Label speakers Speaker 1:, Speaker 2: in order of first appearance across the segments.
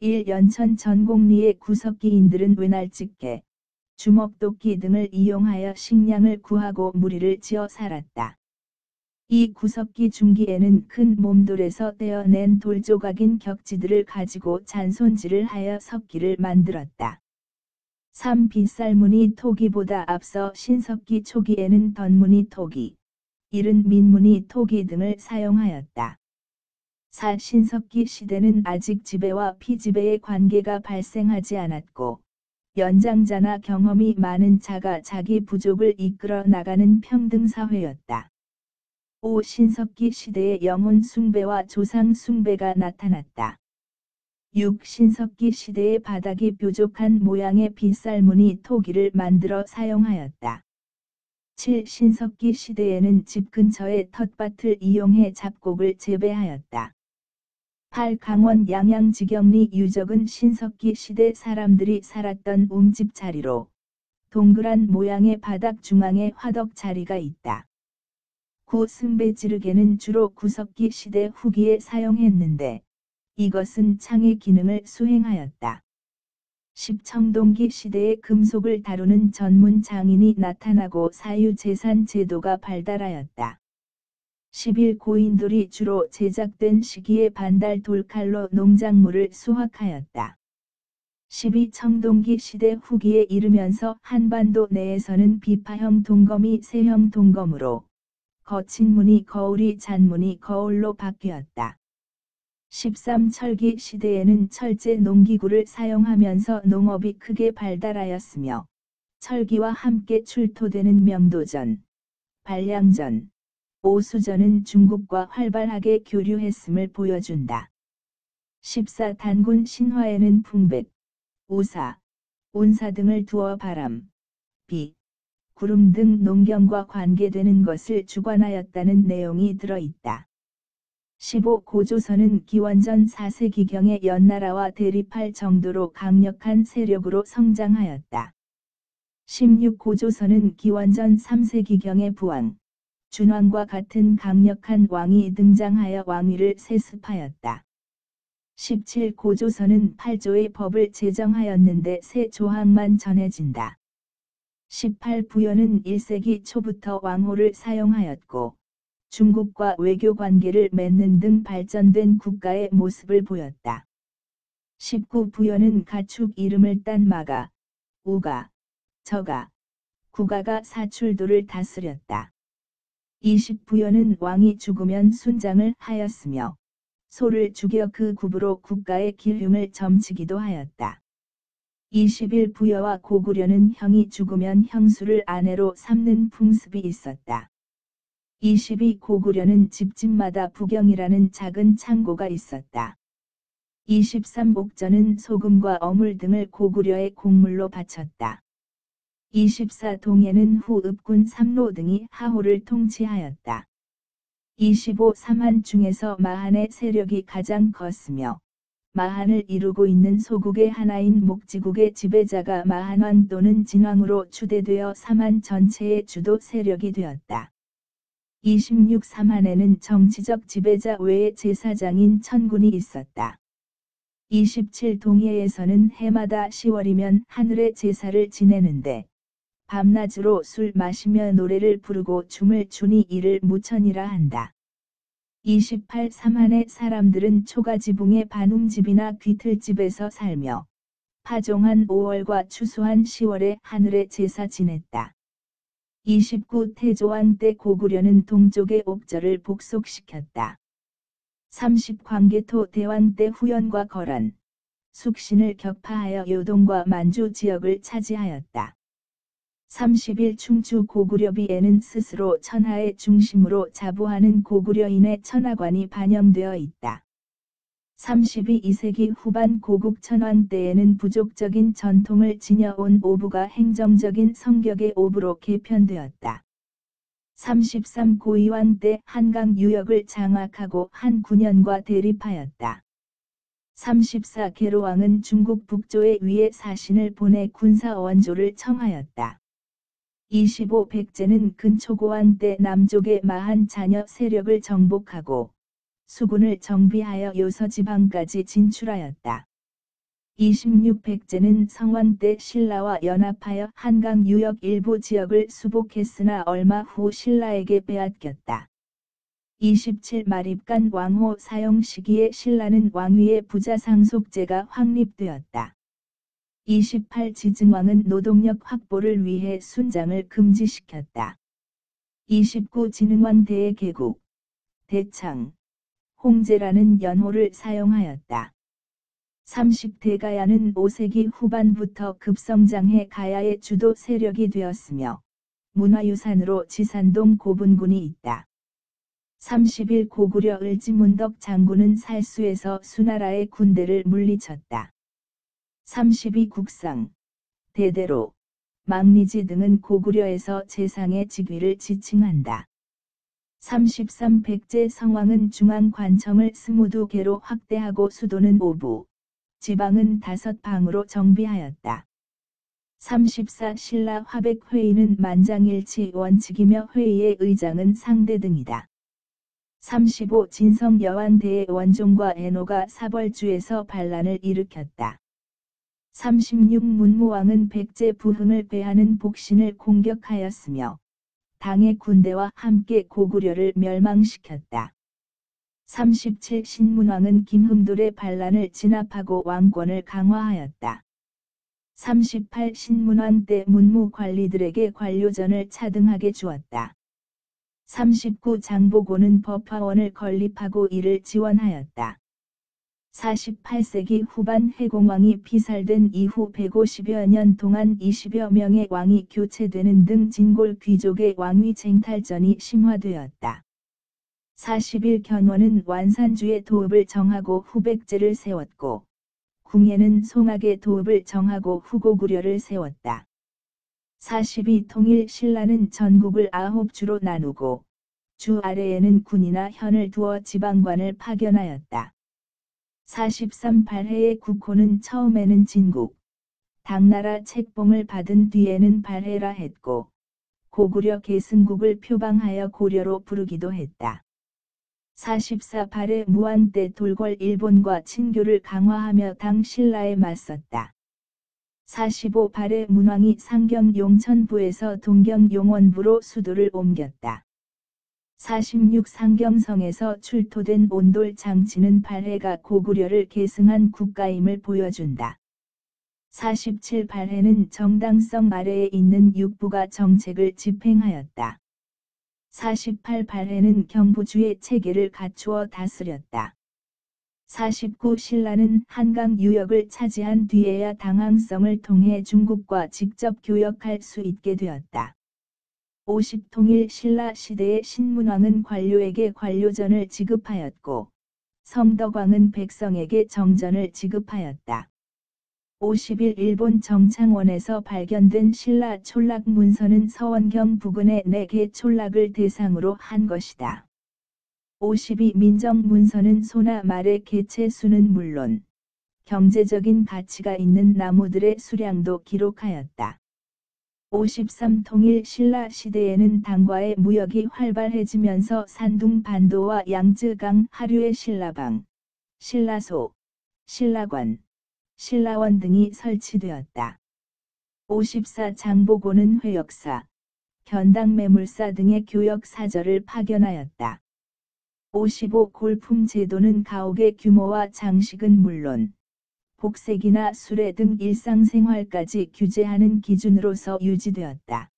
Speaker 1: 1. 연천 전곡리의 구석기인들은 외날집게, 주먹도끼 등을 이용하여 식량을 구하고 무리를 지어 살았다. 이 구석기 중기에는 큰 몸돌에서 떼어낸 돌조각인 격지들을 가지고 잔손질을 하여 석기를 만들었다. 3. 빗살무늬 토기보다 앞서 신석기 초기에는 덧무늬 토기, 이른 민무늬 토기 등을 사용하였다. 4. 신석기 시대는 아직 지배와 피지배의 관계가 발생하지 않았고, 연장자나 경험이 많은 자가 자기 부족을 이끌어 나가는 평등사회였다. 5. 신석기 시대에 영혼 숭배와 조상 숭배가 나타났다. 6. 신석기 시대에 바닥이 뾰족한 모양의 빗살무늬 토기를 만들어 사용하였다. 7. 신석기 시대에는 집 근처의 텃밭을 이용해 잡곡을 재배하였다. 8. 강원 양양지경리 유적은 신석기 시대 사람들이 살았던 움집 자리로 동그란 모양의 바닥 중앙에 화덕 자리가 있다. 9. 승배지르개는 주로 구석기 시대 후기에 사용했는데 이것은 창의 기능을 수행하였다. 10. 청동기 시대에 금속을 다루는 전문 장인이 나타나고 사유재산 제도가 발달하였다. 11. 고인돌이 주로 제작된 시기에 반달 돌칼로 농작물을 수확하였다. 12. 청동기 시대 후기에 이르면서 한반도 내에서는 비파형 동검이 세형 동검으로 거친 무늬 거울이 잔무늬 거울로 바뀌었다. 13. 철기 시대에는 철제 농기구를 사용하면서 농업이 크게 발달하였으며 철기와 함께 출토되는 명도전, 발량전, 오수전은 중국과 활발하게 교류했음을 보여준다. 14. 단군 신화에는 풍백, 우사, 운사 등을 두어 바람, 비, 구름 등 농경과 관계되는 것을 주관하였다는 내용이 들어있다. 15. 고조선은 기원전 4세기경에 연나라와 대립할 정도로 강력한 세력으로 성장하였다. 16. 고조선은 기원전 3세기경에 부왕, 준왕과 같은 강력한 왕이 등장하여 왕위를 세습하였다. 17. 고조선은 8조의 법을 제정하였는데 세 조항만 전해진다. 18. 부여는 1세기 초부터 왕호를 사용하였고 중국과 외교 관계를 맺는 등 발전된 국가의 모습을 보였다. 19. 부여는 가축 이름을 딴 마가, 우가, 저가, 구가가 사출도를 다스렸다. 20. 부여는 왕이 죽으면 순장을 하였으며 소를 죽여 그 굽으로 국가의 길흉을 점치기도 하였다. 21. 부여와 고구려는 형이 죽으면 형수를 아내로 삼는 풍습이 있었다. 22. 고구려는 집집마다 부경이라는 작은 창고가 있었다. 23. 옥저는 소금과 어물 등을 고구려의 곡물로 바쳤다. 24. 동해는 후읍군 삼로 등이 하호를 통치하였다. 25. 삼한 중에서 마한의 세력이 가장 컸으며 마한을 이루고 있는 소국의 하나인 목지국의 지배자가 마한왕 또는 진왕으로 추대되어 삼한 전체의 주도 세력이 되었다. 26. 삼한에는 정치적 지배자 외에 제사장인 천군이 있었다. 27. 동해에서는 해마다 10월이면 하늘의 제사를 지내는데 밤낮으로 술 마시며 노래를 부르고 춤을 추니 이를 무천이라 한다. 28. 삼한의 사람들은 초가지붕의 반움집이나 귀틀집에서 살며 파종한 5월과 추수한 10월에 하늘의 제사 지냈다. 29. 태조왕 때 고구려는 동쪽의 옥저를 복속시켰다. 30. 광개토 대왕 때 후연과 거란, 숙신을 격파하여 요동과 만주 지역을 차지하였다. 31. 충주 고구려비에는 스스로 천하의 중심으로 자부하는 고구려인의 천하관이 반영되어 있다. 32. 2세기 후반 고국 천왕 때에는 부족적인 전통을 지녀온 오부가 행정적인 성격의 오부로 개편되었다. 33. 고이왕 때 한강 유역을 장악하고 한 9년과 대립하였다. 34. 계로왕은 중국 북조의 위에 사신을 보내 군사 원조를 청하였다. 25. 백제는 근초고왕 때 남쪽의 마한 자녀 세력을 정복하고 수군을 정비하여 요서지방까지 진출하였다. 26백제는 성왕 때 신라와 연합하여 한강 유역 일부 지역을 수복했으나 얼마 후 신라에게 빼앗겼다. 27 마립간 왕호 사용 시기에 신라는 왕위의 부자 상속제가 확립되었다. 28 지증왕은 노동력 확보를 위해 순장을 금지시켰다. 29 진흥왕 대의 개국, 대창, 홍제라는 연호를 사용하였다. 30 대가야는 5세기 후반부터 급성장해 가야의 주도 세력이 되었으며 문화유산으로 지산동 고분군이 있다. 31 고구려 을지문덕 장군은 살수에서 수나라의 군대를 물리쳤다. 32 국상, 대대로, 망리지 등은 고구려에서 재상의 직위를 지칭한다. 33 백제 성왕은 중앙관청을 22개로 확대하고 수도는 5부, 지방은 5방으로 정비하였다. 34 신라 화백회의는 만장일치 원칙이며 회의의 의장은 상대 등이다. 35 진성 여왕 대의 원종과 애노가 사벌주에서 반란을 일으켰다. 36 문무왕은 백제 부흥을 배하는 복신을 공격하였으며 당의 군대와 함께 고구려를 멸망시켰다. 37 신문왕은 김흠돌의 반란을 진압하고 왕권을 강화하였다. 38 신문왕 때 문무 관리들에게 관료전을 차등하게 주었다. 39 장보고는 법화원을 건립하고 이를 지원하였다. 48세기 후반 해공왕이 피살된 이후 150여 년 동안 20여 명의 왕이 교체되는 등 진골 귀족의 왕위 쟁탈전이 심화되었다. 41 견원은 완산주의 도읍을 정하고 후백제를 세웠고 궁예는 송악의 도읍을 정하고 후고구려를 세웠다. 42 통일 신라는 전국을 9주로 나누고 주 아래에는 군이나 현을 두어 지방관을 파견하였다. 43 발해의 국호는 처음에는 진국, 당나라 책봉을 받은 뒤에는 발해라 했고 고구려 계승국을 표방하여 고려로 부르기도 했다. 44 발해 무한 때 돌궐 일본과 친교를 강화하며 당 신라에 맞섰다. 45 발해 문왕이 상경 용천부에서 동경 용원부로 수도를 옮겼다. 46 상경성에서 출토된 온돌 장치는 발해가 고구려를 계승한 국가임을 보여준다. 47 발해는 정당성 아래에 있는 육부가 정책을 집행하였다. 48 발해는 경부주의 체계를 갖추어 다스렸다. 49 신라는 한강 유역을 차지한 뒤에야 당항성을 통해 중국과 직접 교역할 수 있게 되었다. 50 통일 신라 시대의 신문왕은 관료에게 관료전을 지급하였고 성덕왕은 백성에게 정전을 지급하였다. 51 일본 정창원에서 발견된 신라 촌락 문서는 서원경 부근의 4개 촌락을 대상으로 한 것이다. 52 민정 문서는 소나 말의 개체 수는 물론 경제적인 가치가 있는 나무들의 수량도 기록하였다. 53 통일 신라 시대에는 당과의 무역이 활발해지면서 산둥 반도와 양쯔강 하류의 신라방, 신라소, 신라관, 신라원 등이 설치되었다. 54 장보고는 회역사, 견당매물사 등의 교역 사절을 파견하였다. 55 골품 제도는 가옥의 규모와 장식은 물론 복색이나 수레 등 일상생활까지 규제하는 기준으로서 유지되었다.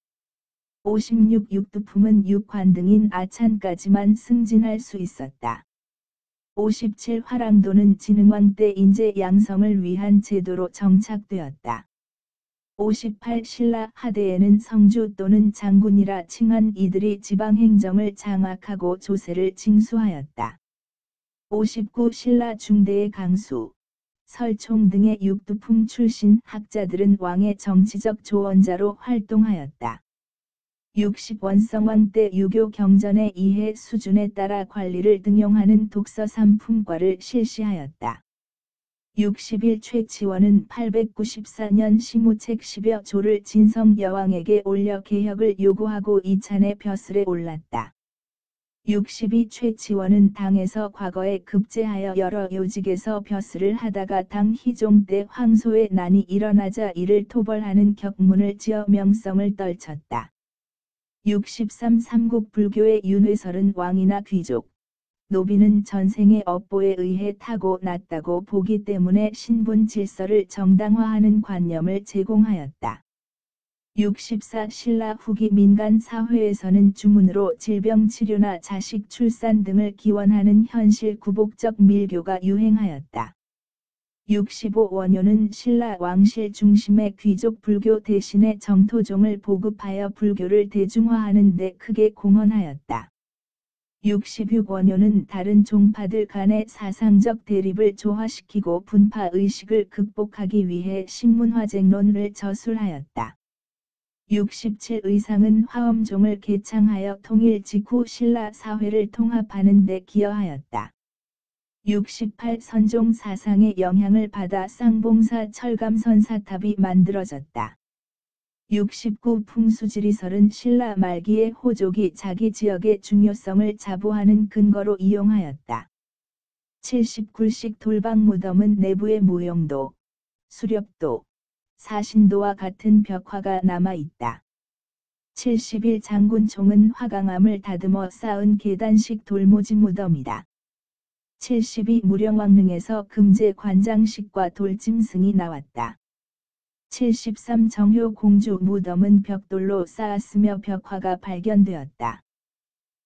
Speaker 1: 56 육두품은 육관 등인 아찬까지만 승진할 수 있었다. 57 화랑도는 진흥왕 때 인재 양성을 위한 제도로 정착되었다. 58 신라 하대에는 성주 또는 장군이라 칭한 이들이 지방행정을 장악하고 조세를 징수하였다. 59 신라 중대의 강수, 설총 등의 육두품 출신 학자들은 왕의 정치적 조언자로 활동하였다. 60 원성왕 때 유교 경전의 이해 수준에 따라 관리를 등용하는 독서 3품과를 실시하였다. 61 최치원은 894년 시무책 10여 조를 진성 여왕에게 올려 개혁을 요구하고 이찬의 벼슬에 올랐다. 62 최치원은 당에서 과거에 급제하여 여러 요직에서 벼슬을 하다가 당 희종 때 황소의 난이 일어나자 이를 토벌하는 격문을 지어 명성을 떨쳤다. 63 삼국불교의 윤회설은 왕이나 귀족, 노비는 전생의 업보에 의해 타고났다고 보기 때문에 신분 질서를 정당화하는 관념을 제공하였다. 64 신라 후기 민간 사회에서는 주문으로 질병 치료나 자식 출산 등을 기원하는 현실 구복적 밀교가 유행하였다. 65 원효는 신라 왕실 중심의 귀족 불교 대신에 정토종을 보급하여 불교를 대중화하는 데 크게 공헌하였다. 66 원효는 다른 종파들 간의 사상적 대립을 조화시키고 분파 의식을 극복하기 위해 신문화쟁론을 저술하였다. 67 의상은 화엄종을 개창하여 통일 직후 신라 사회를 통합하는 데 기여하였다. 68 선종 사상의 영향을 받아 쌍봉사 철감선사탑이 만들어졌다. 69 풍수지리설은 신라 말기에 호족이 자기 지역의 중요성을 자부하는 근거로 이용하였다. 70 굴식 돌방무덤은 내부의 무용도, 수렵도, 사신도와 같은 벽화가 남아있다. 71 장군총은 화강암을 다듬어 쌓은 계단식 돌모지 무덤이다. 72 무령왕릉에서 금제 관장식과 돌짐승이 나왔다. 73 정효 공주 무덤은 벽돌로 쌓았으며 벽화가 발견되었다.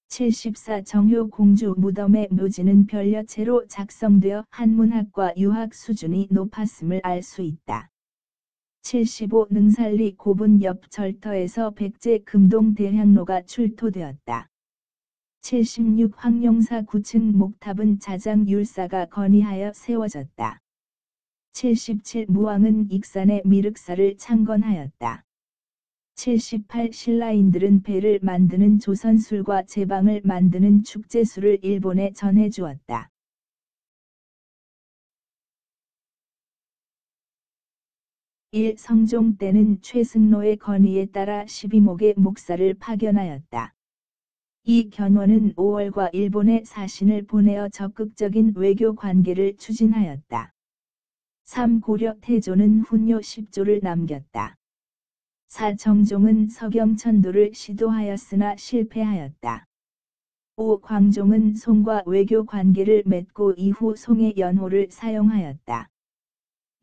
Speaker 1: 74 정효 공주 무덤의 묘지는 별여체로 작성되어 한문학과 유학 수준이 높았음을 알 수 있다. 75 능살리 고분 옆 절터에서 백제 금동 대향로가 출토되었다. 76 황룡사 9층 목탑은 자장 율사가 건의하여 세워졌다. 77 무왕은 익산의 미륵사를 창건하였다. 78 신라인들은 배를 만드는 조선술과 제방을 만드는 축제술을 일본에 전해주었다. 1. 성종 때는 최승로의 건의에 따라 12목의 목사를 파견하였다. 이 견훤은 5월과 일본에 사신을 보내어 적극적인 외교 관계를 추진하였다. 3. 고려 태조는 훈요 10조를 남겼다. 4. 정종은 서경천도를 시도하였으나 실패하였다. 5. 광종은 송과 외교 관계를 맺고 이후 송의 연호를 사용하였다.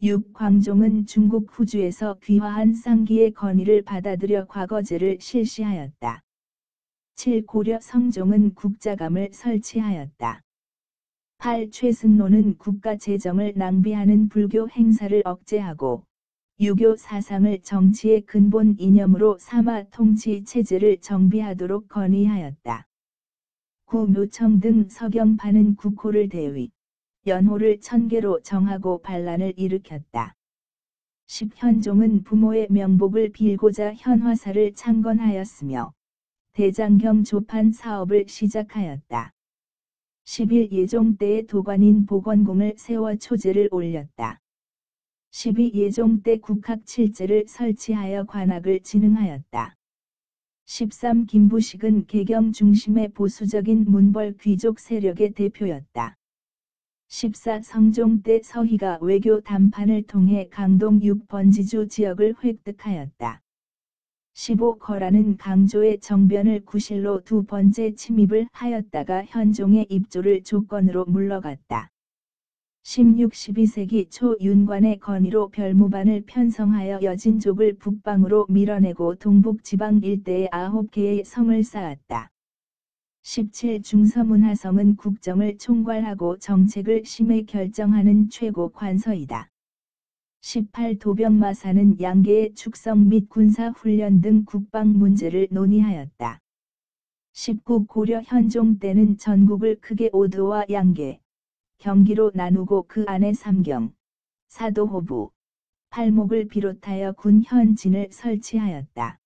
Speaker 1: 6. 광종은 중국 후주에서 귀화한 쌍기의 건의를 받아들여 과거제를 실시하였다. 7. 고려 성종은 국자감을 설치하였다. 8. 최승로는 국가 재정을 낭비하는 불교 행사를 억제하고 유교 사상을 정치의 근본 이념으로 삼아 통치 체제를 정비하도록 건의하였다. 9. 묘청 등 서경파는 국호를 대위, 연호를 1000개로 정하고 반란을 일으켰다. 10. 현종은 부모의 명복을 빌고자 현화사를 창건하였으며 대장경 조판 사업을 시작하였다. 11. 예종 때의 도관인 보건궁을 세워 초제를 올렸다. 12. 예종 때 국학 칠제를 설치하여 관악을 진흥하였다. 13. 김부식은 개경 중심의 보수적인 문벌 귀족 세력의 대표였다. 14. 성종 때 서희가 외교 담판을 통해 강동 6번지주 지역을 획득하였다. 15. 거란은 강조의 정변을 구실로 두 번째 침입을 하였다가 현종의 입조를 조건으로 물러갔다. 16. 12세기 초 윤관의 건의로 별무반을 편성하여 여진족을 북방으로 밀어내고 동북지방 일대에 9개의 성을 쌓았다. 17. 중서문화성은 국정을 총괄하고 정책을 심히 결정하는 최고 관서이다. 18. 도병마사는 양계의 축성 및 군사훈련 등 국방 문제를 논의하였다. 19. 고려 현종 때는 전국을 크게 오도와 양계, 경기로 나누고 그 안에 삼경, 사도호부, 팔목을 비롯하여 군 현진을 설치하였다.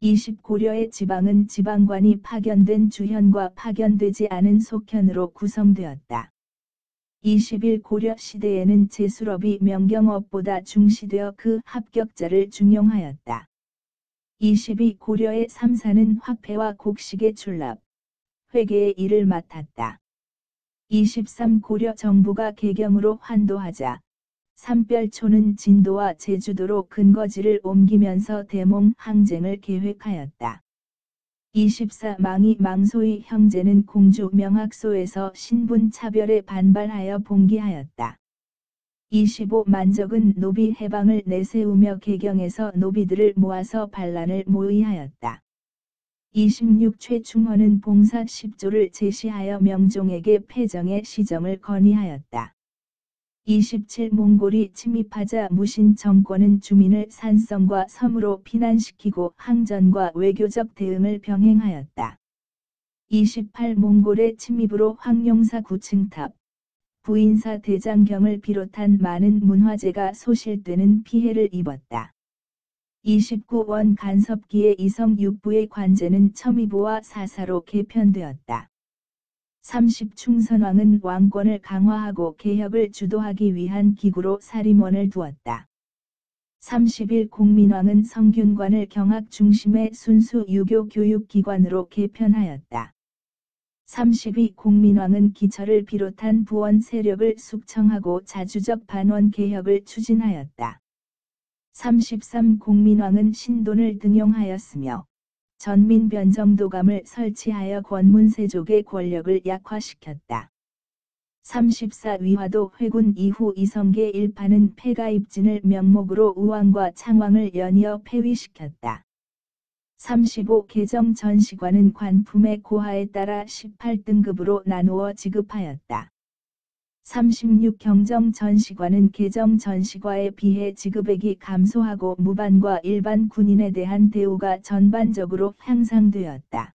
Speaker 1: 20. 고려의 지방은 지방관이 파견된 주현과 파견되지 않은 속현으로 구성되었다. 21. 고려 시대에는 제수업이 명경업보다 중시되어 그 합격자를 중용하였다. 22. 고려의 삼사는 화폐와 곡식의 출납, 회계의 일을 맡았다. 23. 고려 정부가 개경으로 환도하자 삼별초는 진도와 제주도로 근거지를 옮기면서 대몽 항쟁을 계획하였다. 24. 망이 망소의 형제는 공주 명학소에서 신분 차별에 반발하여 봉기하였다. 25. 만적은 노비 해방을 내세우며 개경에서 노비들을 모아서 반란을 모의하였다. 26. 최충헌은 봉사 10조를 제시하여 명종에게 패정의 시정을 건의하였다. 27. 몽골이 침입하자 무신 정권은 주민을 산성과 섬으로 피난시키고 항전과 외교적 대응을 병행하였다. 28. 몽골의 침입으로 황룡사 구층탑, 부인사 대장경을 비롯한 많은 문화재가 소실되는 피해를 입었다. 29. 원 간섭기의 이성 육부의 관제는 첨의보와 사사로 개편되었다. 30. 충선왕은 왕권을 강화하고 개혁을 주도하기 위한 기구로 사림원을 두었다. 31. 공민왕은 성균관을 경학 중심의 순수 유교 교육기관으로 개편하였다. 32. 공민왕은 기철을 비롯한 부원 세력을 숙청하고 자주적 반원 개혁을 추진하였다. 33. 공민왕은 신돈을 등용하였으며 전민 변정도감을 설치하여 권문세족의 권력을 약화시켰다. 34. 위화도 회군 이후 이성계 일파는 폐가입진을 명목으로 우왕과 창왕을 연이어 폐위시켰다. 35. 개정 전시관은 관품의 고하에 따라 18등급으로 나누어 지급하였다. 36. 경정 전시관은 개정 전시과에 비해 지급액이 감소하고 무반과 일반 군인에 대한 대우가 전반적으로 향상되었다.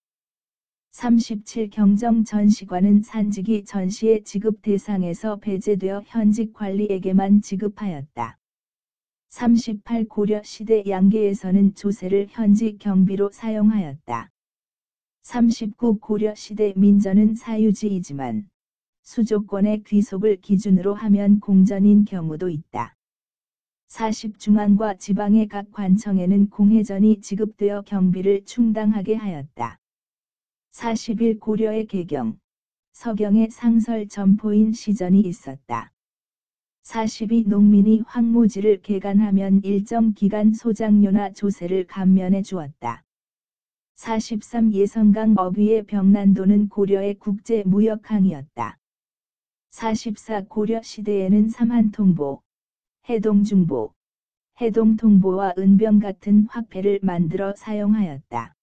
Speaker 1: 37. 경정 전시관은 산직이 전시의 지급 대상에서 배제되어 현직 관리에게만 지급하였다. 38. 고려 시대 양계에서는 조세를 현직 경비로 사용하였다. 39. 고려 시대 민전은 사유지이지만 수조권의 귀속을 기준으로 하면 공전인 경우도 있다. 40. 중앙과 지방의 각 관청에는 공회전이 지급되어 경비를 충당하게 하였다. 41. 고려의 개경, 서경의 상설 점포인 시전이 있었다. 42. 농민이 황무지를 개간하면 일정 기간 소장료나 조세를 감면해 주었다. 43. 예성강 어귀의 병난도는 고려의 국제무역항이었다. 44. 고려 시대에는 삼한통보, 해동중보, 해동통보와 은병 같은 화폐를 만들어 사용하였다.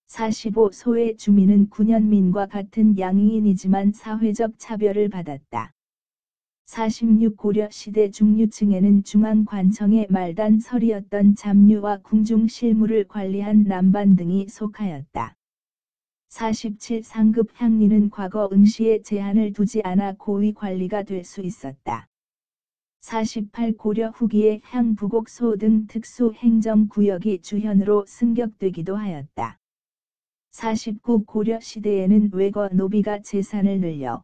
Speaker 1: 45. 소의 주민은 군현민과 같은 양의인이지만 사회적 차별을 받았다. 46. 고려 시대 중류층에는 중앙관청의 말단 설이었던 잠유와 궁중 실무를 관리한 남반 등이 속하였다. 47. 상급 향리는 과거 응시에 제한을 두지 않아 고위 관리가 될 수 있었다. 48. 고려 후기에 향부곡소 등 특수 행정구역이 주현으로 승격되기도 하였다. 49. 고려 시대에는 외거 노비가 재산을 늘려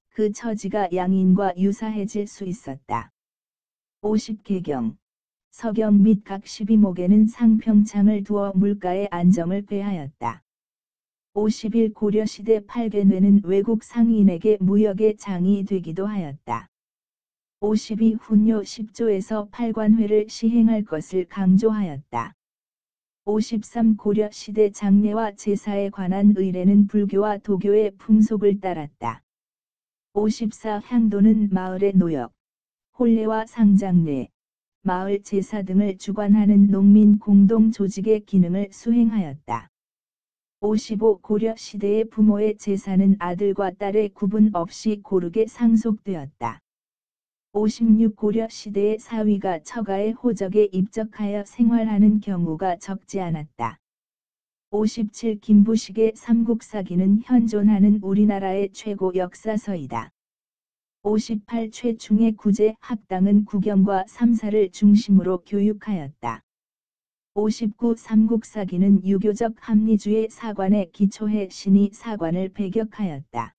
Speaker 1: 그 처지가 양인과 유사해질 수 있었다. 50. 개경, 서경 및 각 12목에는 상평창을 두어 물가의 안정을 꾀하였다. 51. 고려시대 8괴뇌는 외국 상인에게 무역의 장이 되기도 하였다. 52. 훈요 10조에서 8관회를 시행할 것을 강조하였다. 53. 고려시대 장례와 제사에 관한 의례는 불교와 도교의 풍속을 따랐다. 54. 향도는 마을의 노역, 혼례와 상장례, 마을 제사 등을 주관하는 농민 공동 조직의 기능을 수행하였다. 55. 고려 시대의 부모의 제사는 아들과 딸의 구분 없이 고르게 상속되었다. 56. 고려 시대의 사위가 처가의 호적에 입적하여 생활하는 경우가 적지 않았다. 57. 김부식의 삼국사기는 현존하는 우리나라의 최고 역사서이다. 58. 최충의 구제 학당은 국영과 삼사를 중심으로 교육하였다. 59. 삼국사기는 유교적 합리주의 사관에 기초해 신이 사관을 배격하였다.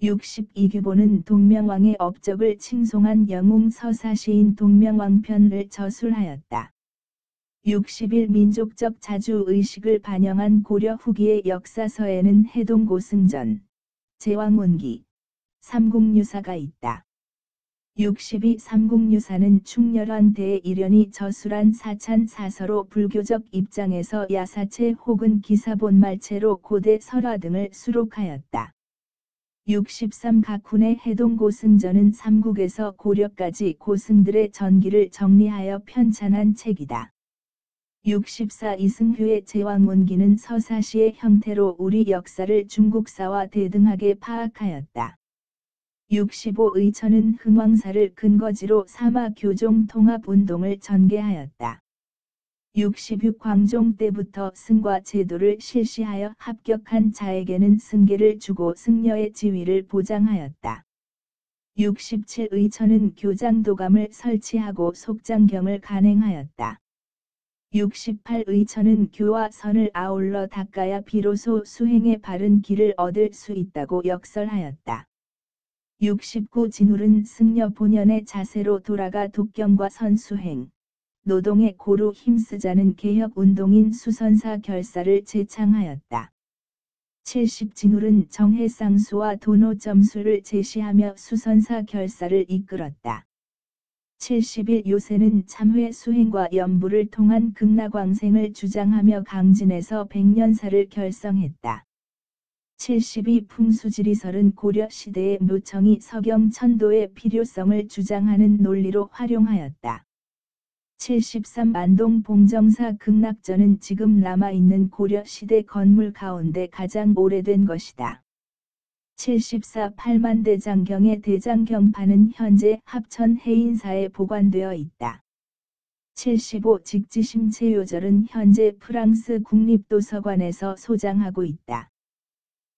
Speaker 1: 60. 이규보는 동명왕의 업적을 칭송한 영웅 서사시인 동명왕편을 저술하였다. 60일 민족적 자주의식을 반영한 고려 후기의 역사서에는 해동고승전, 제왕원기, 삼국유사가 있다. 62 삼국유사는 충렬한 대일련이 저술한 사찬사서로 불교적 입장에서 야사체 혹은 기사본말체로 고대 설화 등을 수록하였다. 63 각훈의 해동고승전은 삼국에서 고려까지 고승들의 전기를 정리하여 편찬한 책이다. 64 이승휴의 제왕원기는 서사시의 형태로 우리 역사를 중국사와 대등하게 파악하였다. 65 의천은 흥왕사를 근거지로 삼아 교종 통합운동을 전개하였다. 66 광종 때부터 승과 제도를 실시하여 합격한 자에게는 승계를 주고 승려의 지위를 보장하였다. 67 의천은 교장도감을 설치하고 속장경을 간행하였다. 68 의천은 교와 선을 아울러 닦아야 비로소 수행의 바른 길을 얻을 수 있다고 역설하였다. 69 진울은 승려 본연의 자세로 돌아가 독경과 선수행, 노동의 고루 힘쓰자는 개혁운동인 수선사 결사를 제창하였다. 70 진울은 정해쌍수와 도노점수를 제시하며 수선사 결사를 이끌었다. 71 요새는 참회 수행과 연부를 통한 극락왕생을 주장하며 강진에서 백년사를 결성했다. 72 풍수지리설은 고려 시대의 묘청이 서경 천도의 필요성을 주장하는 논리로 활용하였다. 73 안동 봉정사 극락전은 지금 남아있는 고려 시대 건물 가운데 가장 오래된 것이다. 74 팔만대장경의 대장경판은 현재 합천 해인사에 보관되어 있다. 75 직지심체요절은 현재 프랑스 국립도서관에서 소장하고 있다.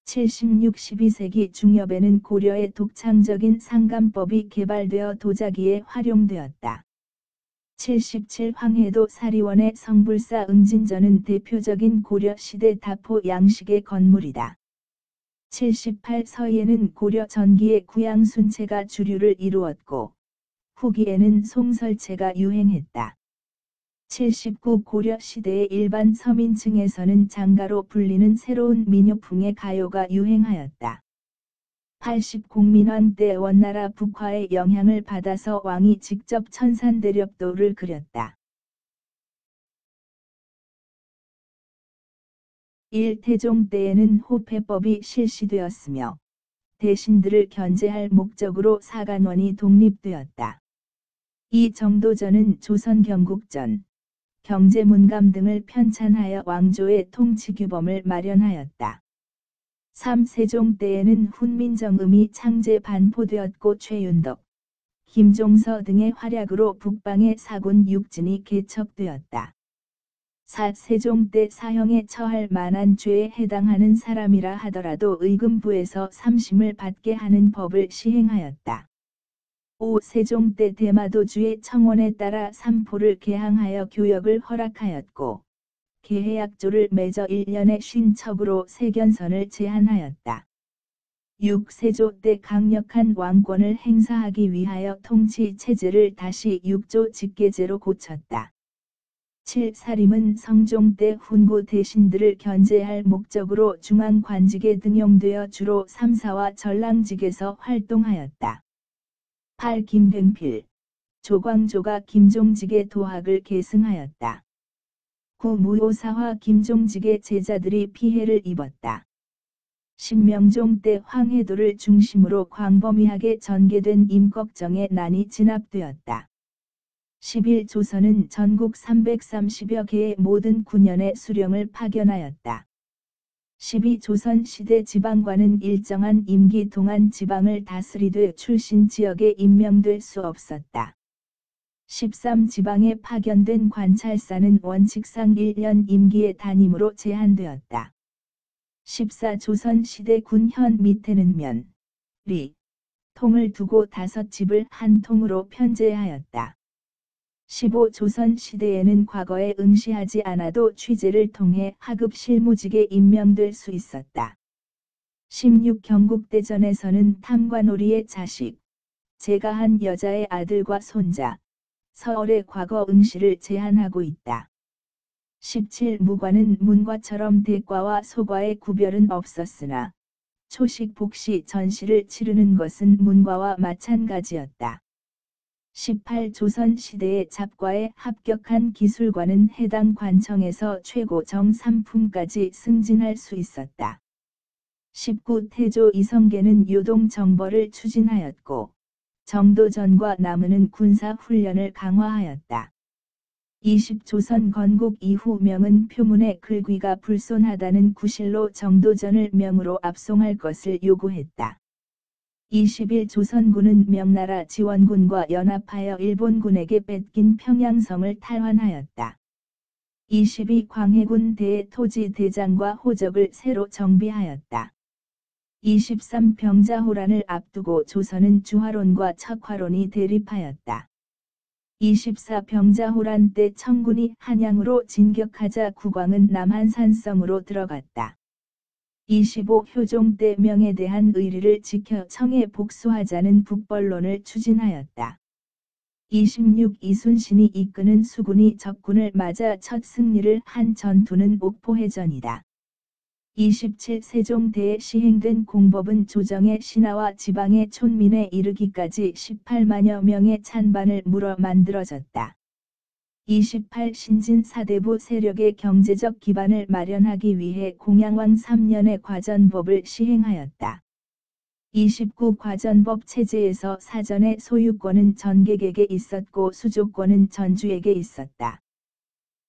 Speaker 1: 76 12세기 중엽에는 고려의 독창적인 상감법이 개발되어 도자기에 활용되었다. 77 황해도 사리원의 성불사 응진전은 대표적인 고려시대 다포 양식의 건물이다. 78 서희에는 고려 전기의 구양순체가 주류를 이루었고 후기에는 송설체가 유행했다. 79 고려 시대의 일반 서민층에서는 장가로 불리는 새로운 민요풍의 가요가 유행하였다. 80 공민왕 때 원나라 북화의 영향을 받아서 왕이 직접 천산대렵도를 그렸다. 1 태종 때에는 호패법이 실시되었으며 대신들을 견제할 목적으로 사간원이 독립되었다. 2 정도전은 조선 경국전, 경제문감 등을 편찬하여 왕조의 통치규범을 마련하였다. 3 세종 때에는 훈민정음이 창제 반포되었고 최윤덕, 김종서 등의 활약으로 북방의 사군 육진이 개척되었다. 4 세종 때 사형에 처할 만한 죄에 해당하는 사람이라 하더라도 의금부에서 삼심을 받게 하는 법을 시행하였다. 5 세종 때 대마도주의 청원에 따라 삼포를 개항하여 교역을 허락하였고 계해약조를 맺어 1년에 50척으로 세견선을 제한하였다. 6 세조 때 강력한 왕권을 행사하기 위하여 통치 체제를 다시 6조 직계제로 고쳤다. 7 사림은 성종 때 훈구 대신들을 견제할 목적으로 중앙관직에 등용되어 주로 삼사와 전랑직에서 활동하였다. 8 김뱅필, 조광조가 김종직의 도학을 계승하였다. 9 무오사와 김종직의 제자들이 피해를 입었다. 10 명종 때 황해도를 중심으로 광범위하게 전개된 임꺽정의 난이 진압되었다. 11 조선은 전국 330여 개의 모든 군현의 수령을 파견하였다. 12 조선시대 지방관은 일정한 임기 동안 지방을 다스리되 출신 지역에 임명될 수 없었다. 13 지방에 파견된 관찰사는 원칙상 1년 임기의 단임으로 제한되었다. 14 조선시대 군현 밑에는 면, 리, 통을 두고 5집을 한 통으로 편제하였다. 15 조선시대에는 과거에 응시하지 않아도 취재를 통해 하급 실무직에 임명될 수 있었다. 16 경국대전에서는 탐관오리의 자식, 제가한 여자의 아들과 손자, 서얼의 과거 응시를 제한하고 있다. 17. 무과는 문과처럼 대과와 소과의 구별은 없었으나 초식 복시 전시를 치르는 것은 문과와 마찬가지였다. 18. 조선시대의 잡과에 합격한 기술관은 해당 관청에서 최고 정삼품까지 승진할 수 있었다. 19. 태조 이성계는 요동정벌을 추진하였고 정도전과 남은은 군사훈련을 강화하였다. 20. 조선 건국 이후 명은 표문의 글귀가 불손하다는 구실로 정도전을 명으로 압송할 것을 요구했다. 21. 조선군은 명나라 지원군과 연합하여 일본군에게 뺏긴 평양성을 탈환하였다. 22. 광해군 대토지 대장과 호적을 새로 정비하였다. 23. 병자호란을 앞두고 조선은 주화론과 척화론이 대립하였다. 24. 병자호란 때 청군이 한양으로 진격하자 국왕은 남한산성으로 들어갔다. 25. 효종 때 명에 대한 의리를 지켜 청에 복수하자는 북벌론을 추진하였다. 26. 이순신이 이끄는 수군이 적군을 맞아 첫 승리를 한 전투는 옥포해전이다. 27. 세종대에 시행된 공법은 조정의 신하와 지방의 촌민에 이르기까지 18만여 명의 찬반을 물어 만들어졌다. 28. 신진사대부 세력의 경제적 기반을 마련하기 위해 공양왕 3년의 과전법을 시행하였다. 29. 과전법 체제에서 사전의 소유권은 전객에게 있었고 수조권은 전주에게 있었다.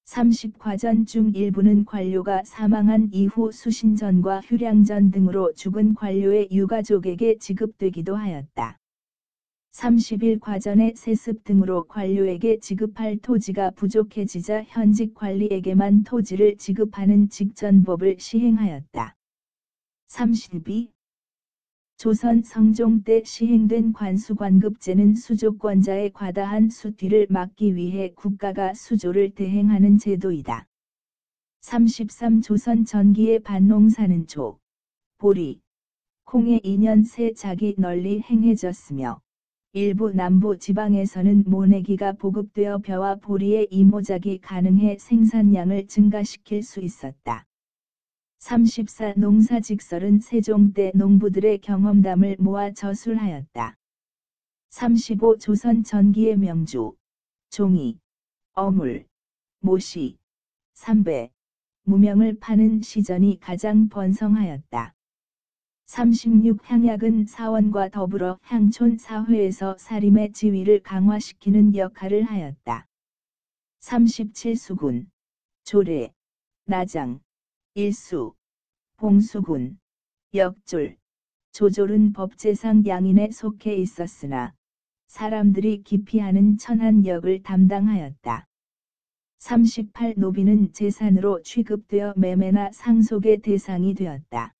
Speaker 1: 30. 과전 중 일부는 관료가 사망한 이후 수신전과 휴량전 등으로 죽은 관료의 유가족에게 지급되기도 하였다. 31. 과전의 세습 등으로 관료에게 지급할 토지가 부족해지자 현직 관리에게만 토지를 지급하는 직전법을 시행하였다. 32. 조선 성종 때 시행된 관수관급제는 수조권자의 과다한 수튀를 막기 위해 국가가 수조를 대행하는 제도이다. 33. 조선 전기의 밭농사는 조, 보리, 콩의 2년 새 작이 널리 행해졌으며 일부 남부 지방에서는 모내기가 보급되어 벼와 보리의 이모작이 가능해 생산량을 증가시킬 수 있었다. 34. 농사직설은 세종 때 농부들의 경험담을 모아 저술하였다. 35. 조선 전기의 명주, 종이, 어물, 모시, 삼배, 무명을 파는 시전이 가장 번성하였다. 36. 향약은 사원과 더불어 향촌 사회에서 사림의 지위를 강화시키는 역할을 하였다. 37. 수군, 조례, 나장, 일수, 봉수군, 역졸, 조졸은 법제상 양인에 속해 있었으나 사람들이 기피하는 천한 역을 담당하였다. 38. 노비는 재산으로 취급되어 매매나 상속의 대상이 되었다.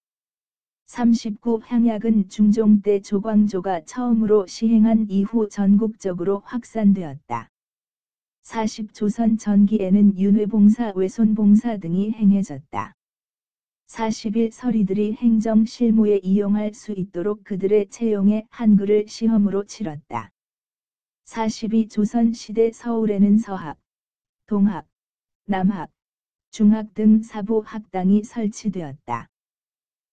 Speaker 1: 39. 향약은 중종 때 조광조가 처음으로 시행한 이후 전국적으로 확산되었다. 40. 조선 전기에는 윤회봉사 외손봉사 등이 행해졌다. 41. 서리들이 행정 실무에 이용할 수 있도록 그들의 채용에 한글을 시험으로 치렀다. 42. 조선시대 서울에는 서학, 동학, 남학, 중학 등 사부 학당이 설치되었다.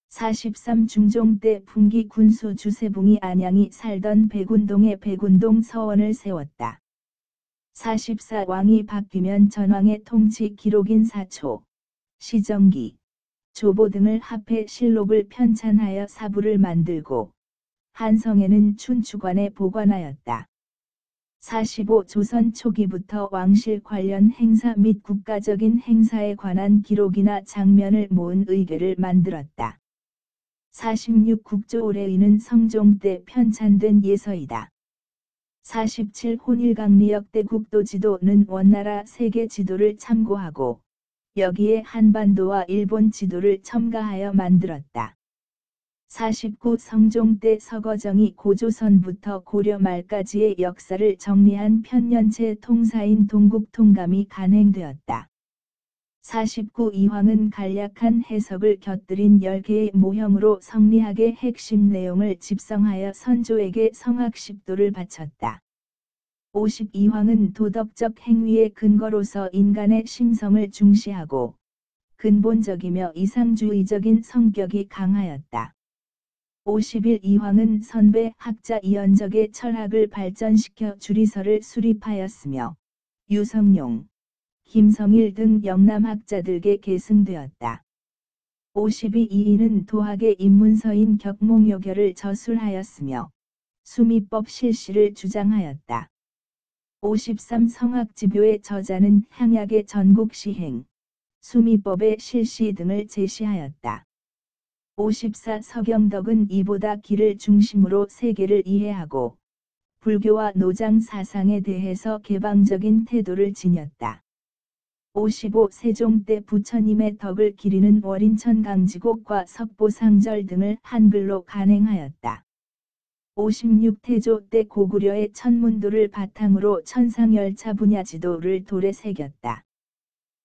Speaker 1: 43. 중종 때 풍기 군수 주세봉이 안양이 살던 백운동에 백운동 서원을 세웠다. 44. 왕이 바뀌면 전왕의 통치 기록인 사초, 시정기, 조보 등을 합해 실록을 편찬하여 사부를 만들고 한성에는 춘추관에 보관하였다. 45. 조선 초기부터 왕실 관련 행사 및 국가적인 행사에 관한 기록이나 장면을 모은 의궤를 만들었다. 46. 국조올해의는 성종 때 편찬된 예서이다. 47. 혼일강리 역대 국도지도는 원나라 세계 지도를 참고하고 여기에 한반도와 일본 지도를 첨가하여 만들었다. 49. 성종 때 서거정이 고조선부터 고려 말까지의 역사를 정리한 편년체 통사인 동국통감이 간행되었다. 49. 이황은 간략한 해석을 곁들인 10개의 모형으로 성리학의 핵심 내용을 집성하여 선조에게 성학 10도를 바쳤다. 52황은 도덕적 행위의 근거로서 인간의 심성을 중시하고 근본적이며 이상주의적인 성격이 강하였다. 51이황은 선배 학자 이연적의 철학을 발전시켜 주리서를 수립하였으며 유성룡, 김성일 등 영남학자들에게 계승되었다. 52이인은 도학의 입문서인 격몽요결을 저술하였으며 수미법 실시를 주장하였다. 53 성학지교의 저자는 향약의 전국 시행, 수미법의 실시 등을 제시하였다. 54 서경덕은 이보다 기를 중심으로 세계를 이해하고 불교와 노장 사상에 대해서 개방적인 태도를 지녔다. 55 세종 때 부처님의 덕을 기리는 월인천 강지곡과 석보상절 등을 한글로 간행하였다. 56 태조 때 고구려의 천문도를 바탕으로 천상열차 분야 지도를 돌에 새겼다.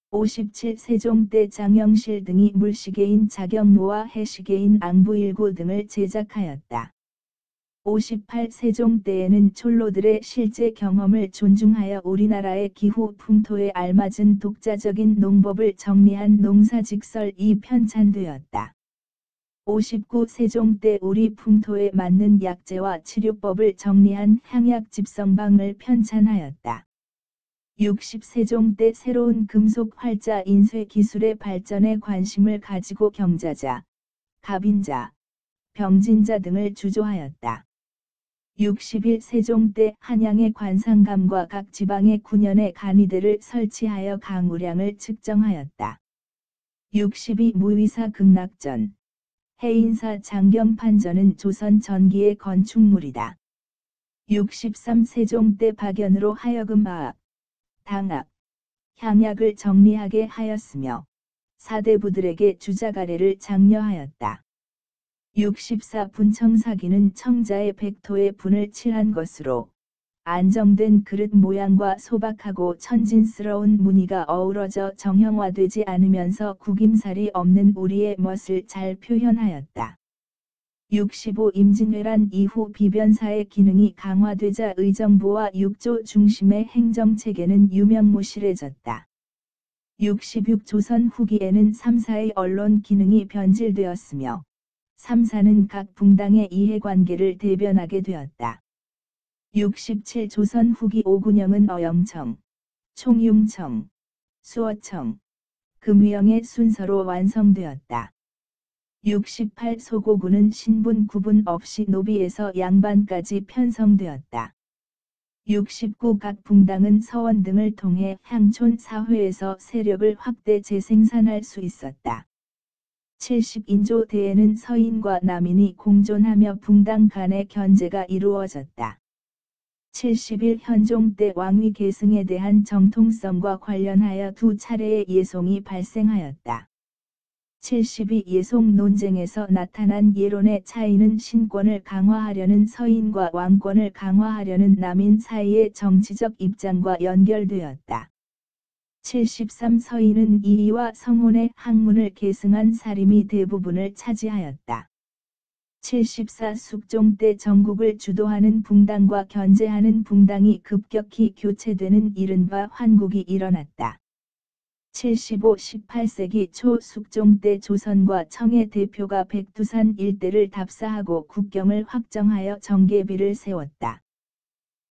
Speaker 1: 57 세종 때 장영실 등이 물시계인 자경로와 해시계인 앙부일구 등을 제작하였다. 58 세종 때에는 촐로들의 실제 경험을 존중하여 우리나라의 기후 풍토에 알맞은 독자적인 농법을 정리한 농사직설이 편찬되었다. 59 세종 때 우리 풍토에 맞는 약재와 치료법을 정리한 향약집성방을 편찬하였다. 60 세종 때 새로운 금속 활자 인쇄 기술의 발전에 관심을 가지고 경자자, 갑인자, 병진자 등을 주조하였다. 61 세종 때 한양의 관상감과 각 지방의 군현의 간이대를 설치하여 강우량을 측정하였다. 62 무의사 극락전, 해인사 장경판전은 조선 전기의 건축물이다. 63 세종 때 박연으로 하여금 마악, 당악, 향약을 정리하게 하였으며 사대부들에게 주자가래를 장려하였다. 64 분청사기는 청자의 백토에 분을 칠한 것으로 안정된 그릇 모양과 소박하고 천진스러운 무늬가 어우러져 정형화되지 않으면서 구김살이 없는 우리의 멋을 잘 표현하였다. 65 임진왜란 이후 비변사의 기능이 강화되자 의정부와 육조 중심의 행정체계는 유명무실해졌다. 66 조선 후기에는 3사의 언론 기능이 변질되었으며 3사는 각 붕당의 이해관계를 대변하게 되었다. 67 조선 후기 오군영은 어영청, 총융청, 수어청, 금위영의 순서로 완성되었다. 68 소고구는 신분 구분 없이 노비에서 양반까지 편성되었다. 69 각 붕당은 서원 등을 통해 향촌 사회에서 세력을 확대 재생산할 수 있었다. 70 인조 대에는 서인과 남인이 공존하며 붕당 간의 견제가 이루어졌다. 71 현종 때 왕위 계승에 대한 정통성과 관련하여 두 차례의 예송이 발생하였다. 72 예송 논쟁에서 나타난 예론의 차이는 신권을 강화하려는 서인과 왕권을 강화하려는 남인 사이의 정치적 입장과 연결되었다. 73 서인은 이의와 성혼의 학문을 계승한 사림이 대부분을 차지하였다. 74 숙종 때 전국을 주도하는 붕당과 견제하는 붕당이 급격히 교체되는 이른바 환국이 일어났다. 75 18세기 초 숙종 때 조선과 청의 대표가 백두산 일대를 답사하고 국경을 확정하여 정계비를 세웠다.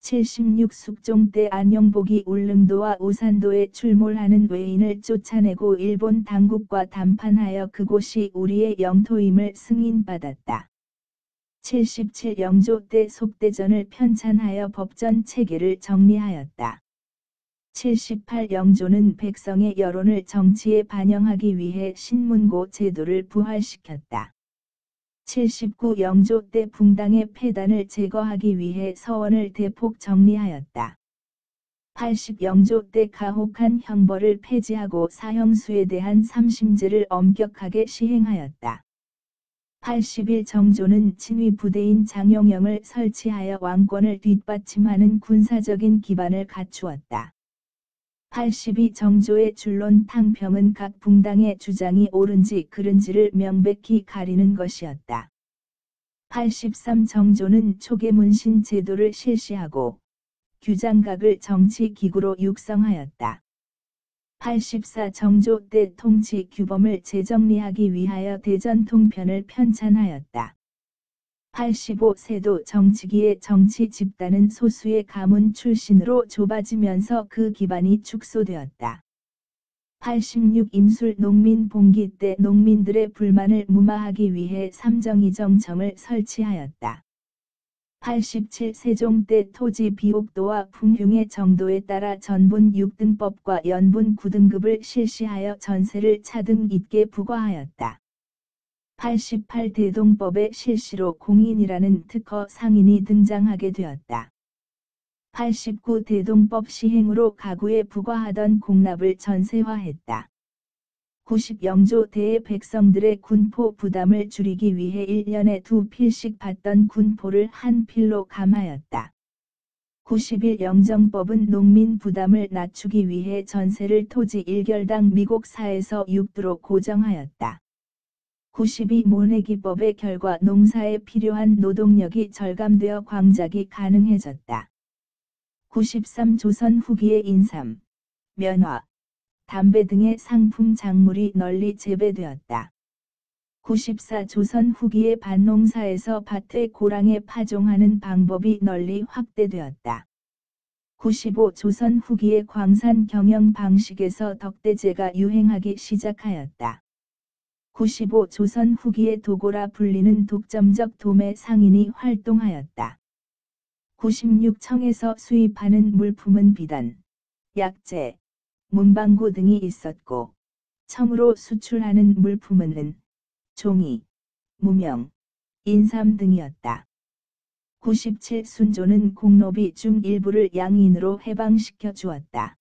Speaker 1: 76 숙종 때 안용복이 울릉도와 오산도에 출몰하는 외인을 쫓아내고 일본 당국과 담판하여 그곳이 우리의 영토임을 승인받았다. 77 영조 때 속대전을 편찬하여 법전 체계를 정리하였다. 78 영조는 백성의 여론을 정치에 반영하기 위해 신문고 제도를 부활시켰다. 79 영조 때 붕당의 폐단을 제거하기 위해 서원을 대폭 정리하였다. 80 영조 때 가혹한 형벌을 폐지하고 사형수에 대한 삼심제를 엄격하게 시행하였다. 81 정조는 친위 부대인 장용영을 설치하여 왕권을 뒷받침하는 군사적인 기반을 갖추었다. 82 정조의 줄론 탕평은 각 붕당의 주장이 옳은지 그른지를 명백히 가리는 것이었다. 83 정조는 초계문신 제도를 실시하고 규장각을 정치기구로 육성하였다. 84 정조 때 통치 규범을 재정리하기 위하여 대전 통편을 편찬하였다. 85 세도 정치기의 정치 집단은 소수의 가문 출신으로 좁아지면서 그 기반이 축소되었다. 86 임술 농민 봉기 때 농민들의 불만을 무마하기 위해 삼정이정청을 설치하였다. 87 세종 때 토지 비옥도와 풍흉의 정도에 따라 전분 6등법과 연분 9등급을 실시하여 전세를 차등 있게 부과하였다. 88 대동법의 실시로 공인이라는 특허 상인이 등장하게 되었다. 89 대동법 시행으로 가구에 부과하던 공납을 전세화했다. 90 영조 때의 백성들의 군포 부담을 줄이기 위해 1년에 2필씩 받던 군포를 한 필로 감하였다. 91 영정법은 농민 부담을 낮추기 위해 전세를 토지 1결당 미국 4에서 6도로 고정하였다. 92 모내기법의 결과 농사에 필요한 노동력이 절감되어 광작이 가능해졌다. 93 조선 후기의 인삼, 면화, 담배 등의 상품 작물이 널리 재배되었다. 94 조선 후기의 밭농사에서 밭의 고랑에 파종하는 방법이 널리 확대되었다. 95 조선 후기의 광산 경영 방식에서 덕대제가 유행하기 시작하였다. 95 조선 후기의 도고라 불리는 독점적 도매 상인이 활동하였다. 96 청에서 수입하는 물품은 비단, 약재, 문방구 등이 있었고, 청으로 수출하는 물품은 은, 종이, 무명, 인삼 등이었다. 97 순조는 공노비 중 일부를 양인으로 해방시켜 주었다.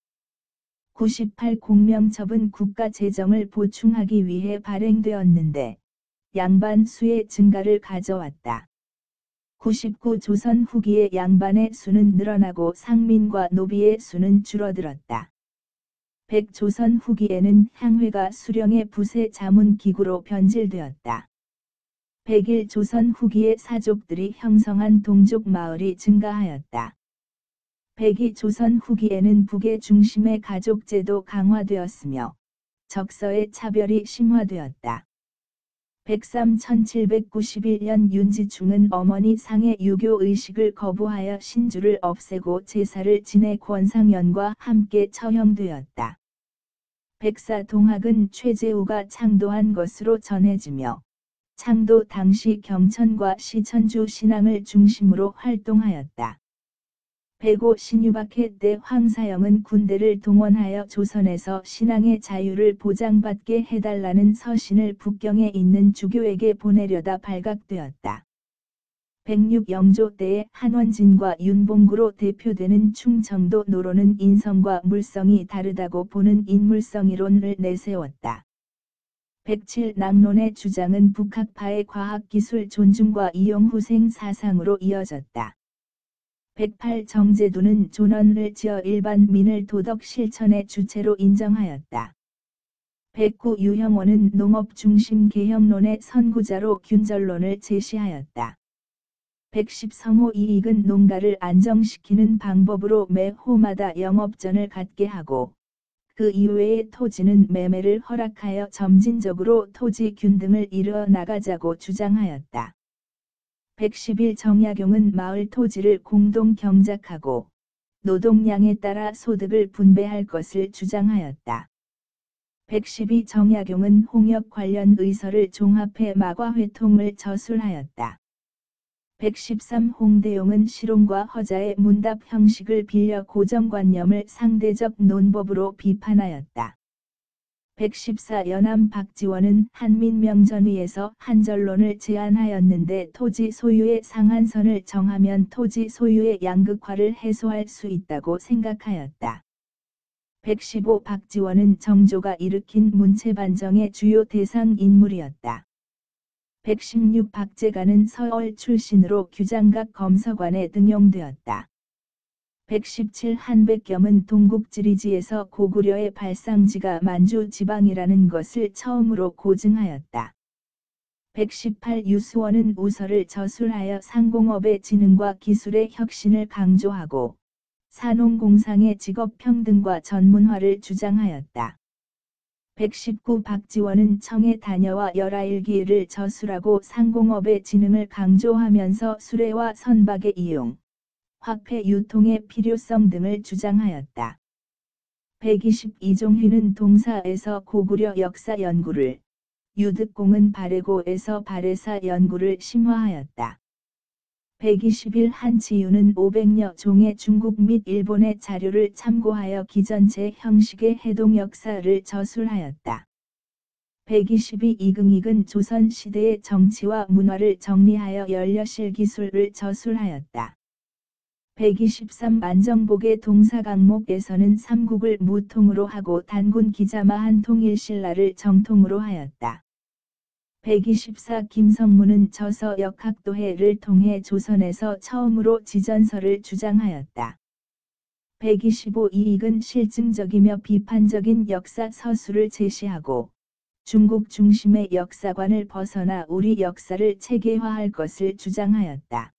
Speaker 1: 98 공명첩은 국가 재정을 보충하기 위해 발행되었는데, 양반 수의 증가를 가져왔다. 99 조선 후기의 양반의 수는 늘어나고 상민과 노비의 수는 줄어들었다. 100 조선 후기에는 향회가 수령의 부세 자문 기구로 변질되었다. 101 조선 후기의 사족들이 형성한 동족 마을이 증가하였다. 102 조선 후기에는 북의 중심의 가족제도 강화되었으며 적서의 차별이 심화되었다. 103 1791년 윤지충은 어머니 상의 유교 의식을 거부하여 신주를 없애고 제사를 지내 권상연과 함께 처형되었다. 104 동학은 최재우가 창도한 것으로 전해지며 창도 당시 경천과 시천주 신앙을 중심으로 활동하였다. 105 신유박해 때 황사영은 군대를 동원하여 조선에서 신앙의 자유를 보장받게 해달라는 서신을 북경에 있는 주교에게 보내려다 발각되었다. 106 영조 때에 한원진과 윤봉구로 대표되는 충청도 노론은 인성과 물성이 다르다고 보는 인물성이론을 내세웠다. 107 낙론의 주장은 북학파의 과학기술 존중과 이용후생 사상으로 이어졌다. 108 정제도는 존언을 지어 일반민을 도덕 실천의 주체로 인정하였다. 109 유형원은 농업중심 개혁론의 선구자로 균절론을 제시하였다. 110 성호 이익은 농가를 안정시키는 방법으로 매 호마다 영업전을 갖게 하고 그 이외의 토지는 매매를 허락하여 점진적으로 토지 균등을 이루어 나가자고 주장하였다. 111 정약용은 마을 토지를 공동 경작하고 노동량에 따라 소득을 분배할 것을 주장하였다. 112 정약용은 홍역 관련 의서를 종합해 마과회통을 저술하였다. 113 홍대용은 실용과 허자의 문답 형식을 빌려 고정관념을 상대적 논법으로 비판하였다. 114 연암 박지원은 한민명전위에서 한전론을 제안하였는데 토지 소유의 상한선을 정하면 토지 소유의 양극화를 해소할 수 있다고 생각하였다. 115 박지원은 정조가 일으킨 문체반정의 주요 대상 인물이었다. 116 박재간은 서울 출신으로 규장각 검서관에 등용되었다. 117 한백겸은 동국지리지에서 고구려의 발상지가 만주 지방이라는 것을 처음으로 고증하였다. 118 유수원은 우서를 저술하여 상공업의 진흥과 기술의 혁신을 강조하고 산업공상의 직업평등과 전문화를 주장하였다. 119 박지원은 청에 다녀와 열아일기를 저술하고 상공업의 진흥을 강조하면서 수레와 선박의 이용, 화폐 유통의 필요성 등을 주장하였다. 120 이종휘는 동사에서 고구려 역사 연구를, 유득공은 발해고에서 발해사 연구를 심화하였다. 121 한치유는 500여 종의 중국 및 일본의 자료를 참고하여 기전체 형식의 해동 역사를 저술하였다. 122 이긍익은 조선시대의 정치와 문화를 정리하여 연려실 기술을 저술하였다. 123 만정복의 동사 강목에서는 삼국을 무통으로 하고 단군 기자마한 통일신라를 정통으로 하였다. 124 김성문은 저서 역학도해를 통해 조선에서 처음으로 지전설을 주장하였다. 125 이익은 실증적이며 비판적인 역사 서술을 제시하고 중국 중심의 역사관을 벗어나 우리 역사를 체계화할 것을 주장하였다.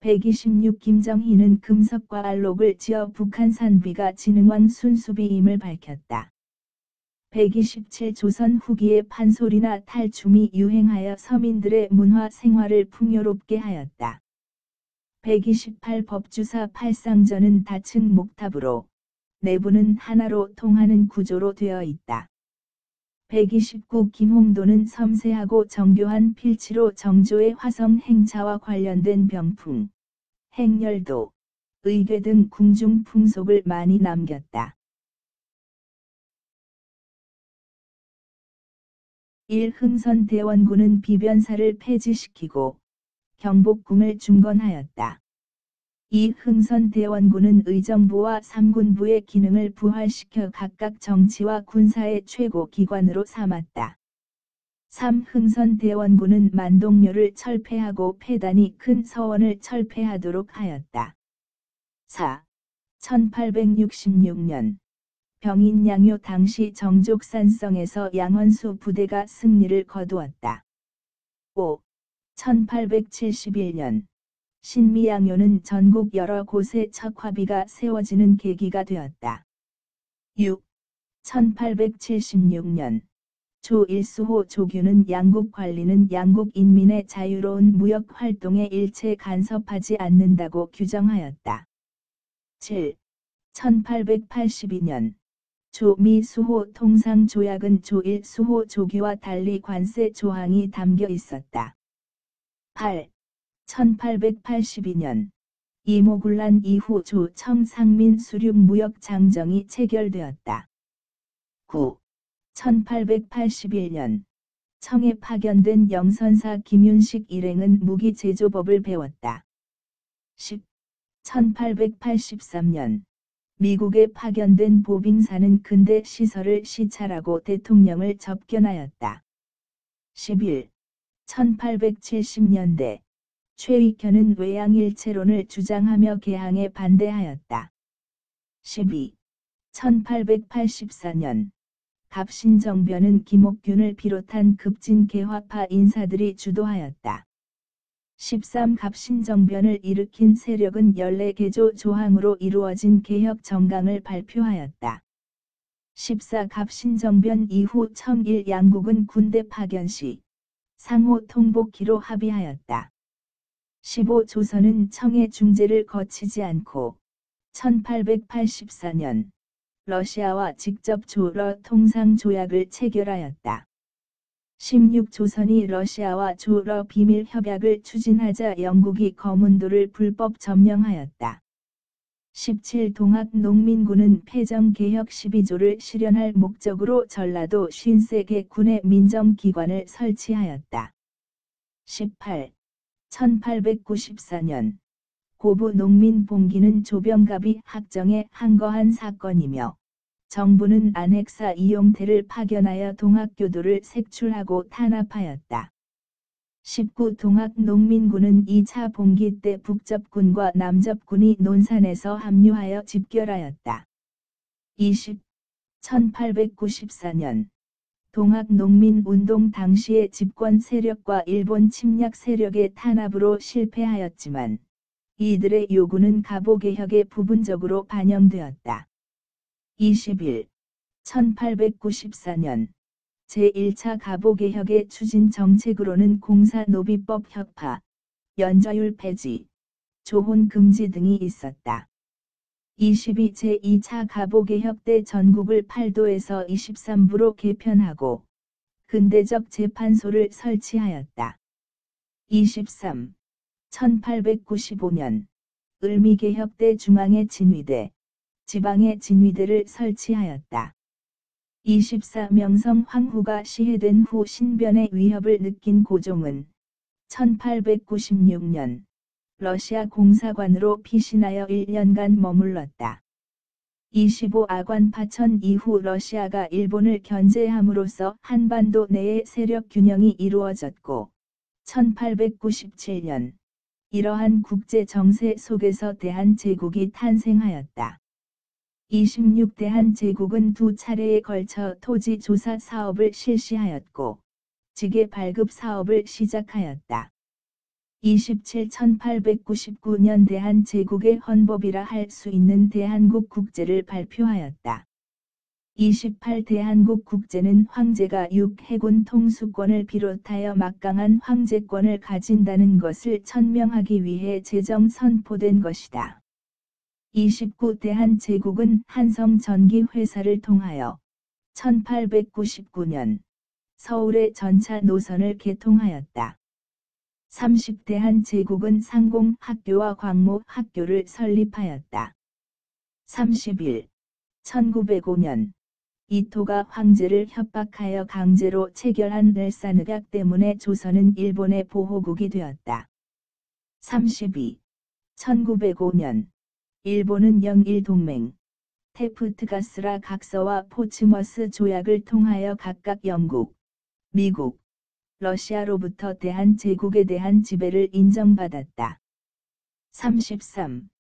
Speaker 1: 126 김정희는 금석과 알록을 지어 북한산비가 진흥왕 순수비임을 밝혔다. 127 조선 후기에 판소리나 탈춤이 유행하여 서민들의 문화 생활을 풍요롭게 하였다. 128 법주사 팔상전은 다층 목탑으로 내부는 하나로 통하는 구조로 되어 있다. 129 김홍도는 섬세하고 정교한 필치로 정조의 화성 행차와 관련된 병풍, 행렬도, 의궤 등 궁중 풍속을 많이 남겼다. 1. 흥선대원군은 비변사를 폐지시키고 경복궁을 중건하였다. 2. 흥선대원군은 의정부와 삼군부의 기능을 부활시켜 각각 정치와 군사의 최고 기관으로 삼았다. 3. 흥선대원군은 만동묘를 철폐하고 폐단이 큰 서원을 철폐하도록 하였다. 4. 1866년 병인양요 당시 정족산성에서 양원수 부대가 승리를 거두었다. 5. 1871년 신미양요는 전국 여러 곳에 척화비가 세워지는 계기가 되었다. 6. 1876년 조1수호 조규는 양국 관리는 양국 인민의 자유로운 무역 활동에 일체 간섭하지 않는다고 규정하였다. 7. 1882년 조미수호 통상조약은 조1수호 조규와 달리 관세 조항이 담겨 있었다. 8. 1882년 이모군란 이후 조청상민 수륙 무역 장정이 체결되었다. 9. 1881년 청에 파견된 영선사 김윤식 일행은 무기 제조법을 배웠다. 10. 1883년 미국에 파견된 보빙사는 근대 시설을 시찰하고 대통령을 접견하였다. 11. 1870년대 최익현은 외양일체론을 주장하며 개항에 반대하였다. 12. 1884년 갑신정변은 김옥균을 비롯한 급진 개화파 인사들이 주도하였다. 13. 갑신정변을 일으킨 세력은 14개조 조항으로 이루어진 개혁 정강을 발표하였다. 14. 갑신정변 이후 청일 양국은 군대 파견 시 상호 통복기로 합의하였다. 15. 조선은 청의 중재를 거치지 않고 1884년 러시아와 직접 조러 통상 조약을 체결하였다. 16. 조선이 러시아와 조러 비밀 협약을 추진하자 영국이 거문도를 불법 점령하였다. 17. 동학농민군은 폐정개혁 12조를 실현할 목적으로 전라도 53개 군의 민정기관을 설치하였다. 18. 1894년 고부 농민 봉기는 조병갑이 학정에 항거한 사건이며 정부는 안핵사 이용태를 파견하여 동학교도를 색출하고 탄압하였다. 19. 동학농민군은 2차 봉기 때 북접군과 남접군이 논산에서 합류하여 집결하였다. 20. 1894년 동학농민운동 당시의 집권 세력과 일본 침략 세력의 탄압으로 실패하였지만 이들의 요구는 가보개혁에 부분적으로 반영되었다. 21. 1894년 제1차 가보개혁의 추진 정책으로는 공사노비법 혁파, 연좌율 폐지, 조혼 금지 등이 있었다. 22. 제2차 가보개혁 때 전국을 8도에서 23부로 개편하고 근대적 재판소를 설치하였다. 23. 1895년 을미개혁 때 중앙의 진위대, 지방의 진위대를 설치하였다. 24. 명성 황후가 시해된 후 신변의 위협을 느낀 고종은 1896년 러시아 공사관으로 피신하여 1년간 머물렀다. 25. 아관 파천 이후 러시아가 일본을 견제함으로써 한반도 내의 세력 균형이 이루어졌고 1897년 이러한 국제 정세 속에서 대한제국이 탄생하였다. 26. 대한제국은 두 차례에 걸쳐 토지 조사 사업을 실시하였고 지게 발급 사업을 시작하였다. 27. 1899년 대한제국의 헌법이라 할 수 있는 대한국 국제를 발표하였다. 28. 대한국 국제는 황제가 육해군 통수권을 비롯하여 막강한 황제권을 가진다는 것을 천명하기 위해 제정 선포된 것이다. 29. 대한제국은 한성전기회사를 통하여 1899년 서울의 전차 노선을 개통하였다. 30. 대한제국은 상공학교와 광모학교를 설립하였다. 31. 1905년 이토가 황제를 협박하여 강제로 체결한 르사늑약 때문에 조선은 일본의 보호국이 되었다. 32. 1905년 일본은 영일동맹, 테프트가스라 각서와 포츠머스 조약을 통하여 각각 영국, 미국, 러시아로부터 대한제국에 대한 지배를 인정받았다. 33.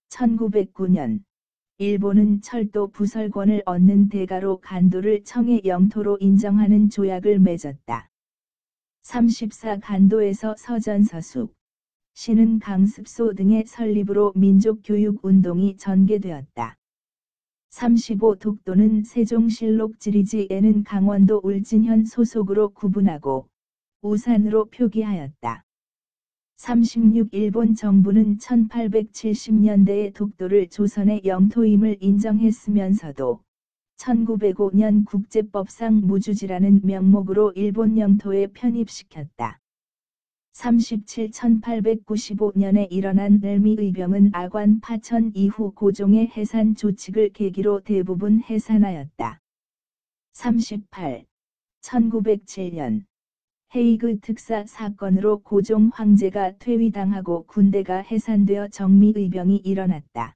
Speaker 1: 1909년 일본은 철도 부설권을 얻는 대가로 간도를 청의 영토로 인정하는 조약을 맺었다. 34. 간도에서 서전서숙, 신흥 강습소 등의 설립으로 민족교육운동이 전개되었다. 35. 독도는 세종실록 지리지에는 강원도 울진현 소속으로 구분하고 우산으로 표기하였다. 36. 일본 정부는 1870년대에 독도를 조선의 영토임을 인정했으면서도 1905년 국제법상 무주지라는 명목으로 일본 영토에 편입시켰다. 37. 1895년에 일어난 을미의병은 아관 파천 이후 고종의 해산 조칙을 계기로 대부분 해산하였다. 38. 1907년 헤이그 특사 사건으로 고종 황제가 퇴위당하고 군대가 해산되어 정미의병이 일어났다.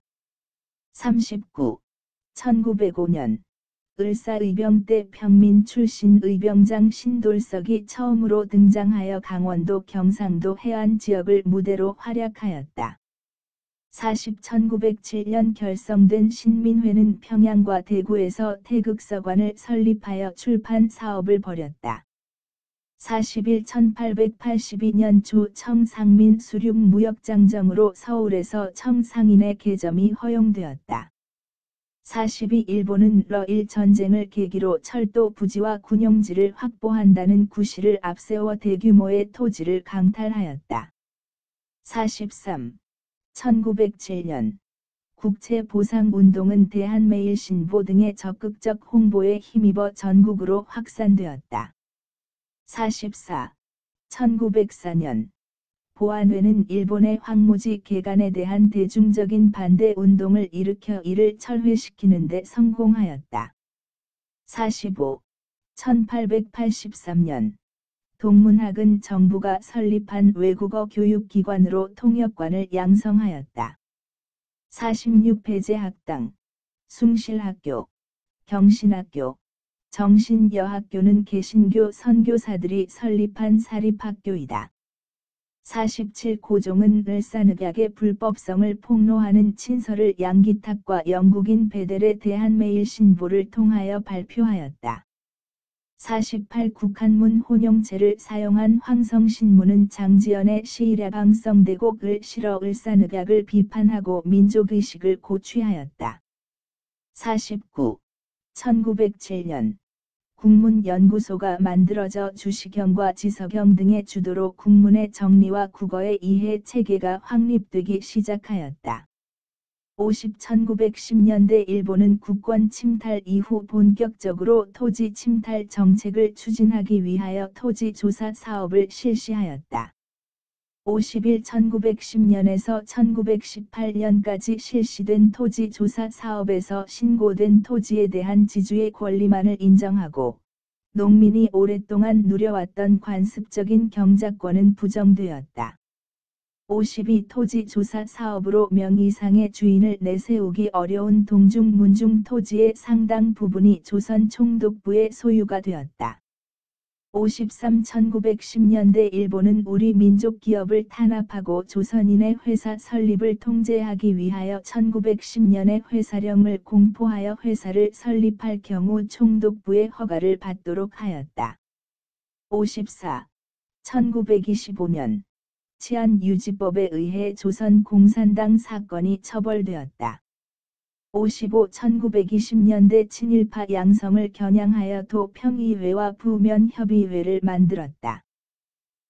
Speaker 1: 39. 1905년 을사의병 때 평민 출신 의병장 신돌석이 처음으로 등장하여 강원도 경상도 해안 지역을 무대로 활약하였다. 40. 1907년 결성된 신민회는 평양과 대구에서 태극서관을 설립하여 출판 사업을 벌였다. 41. 1882년 조 청상민 수륙무역장정으로 서울에서 청상인의 개점이 허용되었다. 42. 일본은 러일 전쟁을 계기로 철도 부지와 군용지를 확보한다는 구실을 앞세워 대규모의 토지를 강탈하였다. 43. 1907년 국채보상운동은 대한매일신보 등의 적극적 홍보에 힘입어 전국으로 확산되었다. 44. 1904년 보안회는 일본의 황무지 개간에 대한 대중적인 반대 운동을 일으켜 이를 철회시키는 데 성공하였다. 45. 1883년 동문학은 정부가 설립한 외국어 교육기관으로 통역관을 양성하였다. 46. 배제학당, 숭실학교, 경신학교, 정신여학교는 개신교 선교사들이 설립한 사립학교이다. 47. 고종은 르사늑약의 불법성을 폭로하는 친서를 양기탁과 영국인 베델의 대한매일신보를 통하여 발표하였다. 48. 국한문 혼용체를 사용한 황성신문은 장지연의 시일에 방성대곡을 실어 을사늑약을 비판하고 민족의식을 고취하였다. 49. 1907년 국문연구소가 만들어져 주시경과 지석영 등의 주도로 국문의 정리와 국어의 이해 체계가 확립되기 시작하였다. 50. 1910년대 일본은 국권 침탈 이후 본격적으로 토지 침탈 정책을 추진하기 위하여 토지 조사 사업을 실시하였다. 51. 1910년에서 1918년까지 실시된 토지 조사 사업에서 신고된 토지에 대한 지주의 권리만을 인정하고 농민이 오랫동안 누려왔던 관습적인 경작권은 부정되었다. 52. 토지 조사 사업으로 명의상의 주인을 내세우기 어려운 동중 문중 토지의 상당 부분이 조선 총독부의 소유가 되었다. 53. 1910년대 일본은 우리 민족 기업을 탄압하고 조선인의 회사 설립을 통제하기 위하여 1910년에 회사령을 공포하여 회사를 설립할 경우 총독부의 허가를 받도록 하였다. 54. 1925년 치안유지법에 의해 조선 공산당 사건이 처벌되었다. 55. 1920년대 친일파 양성을 겨냥하여 도평의회와 부면협의회를 만들었다.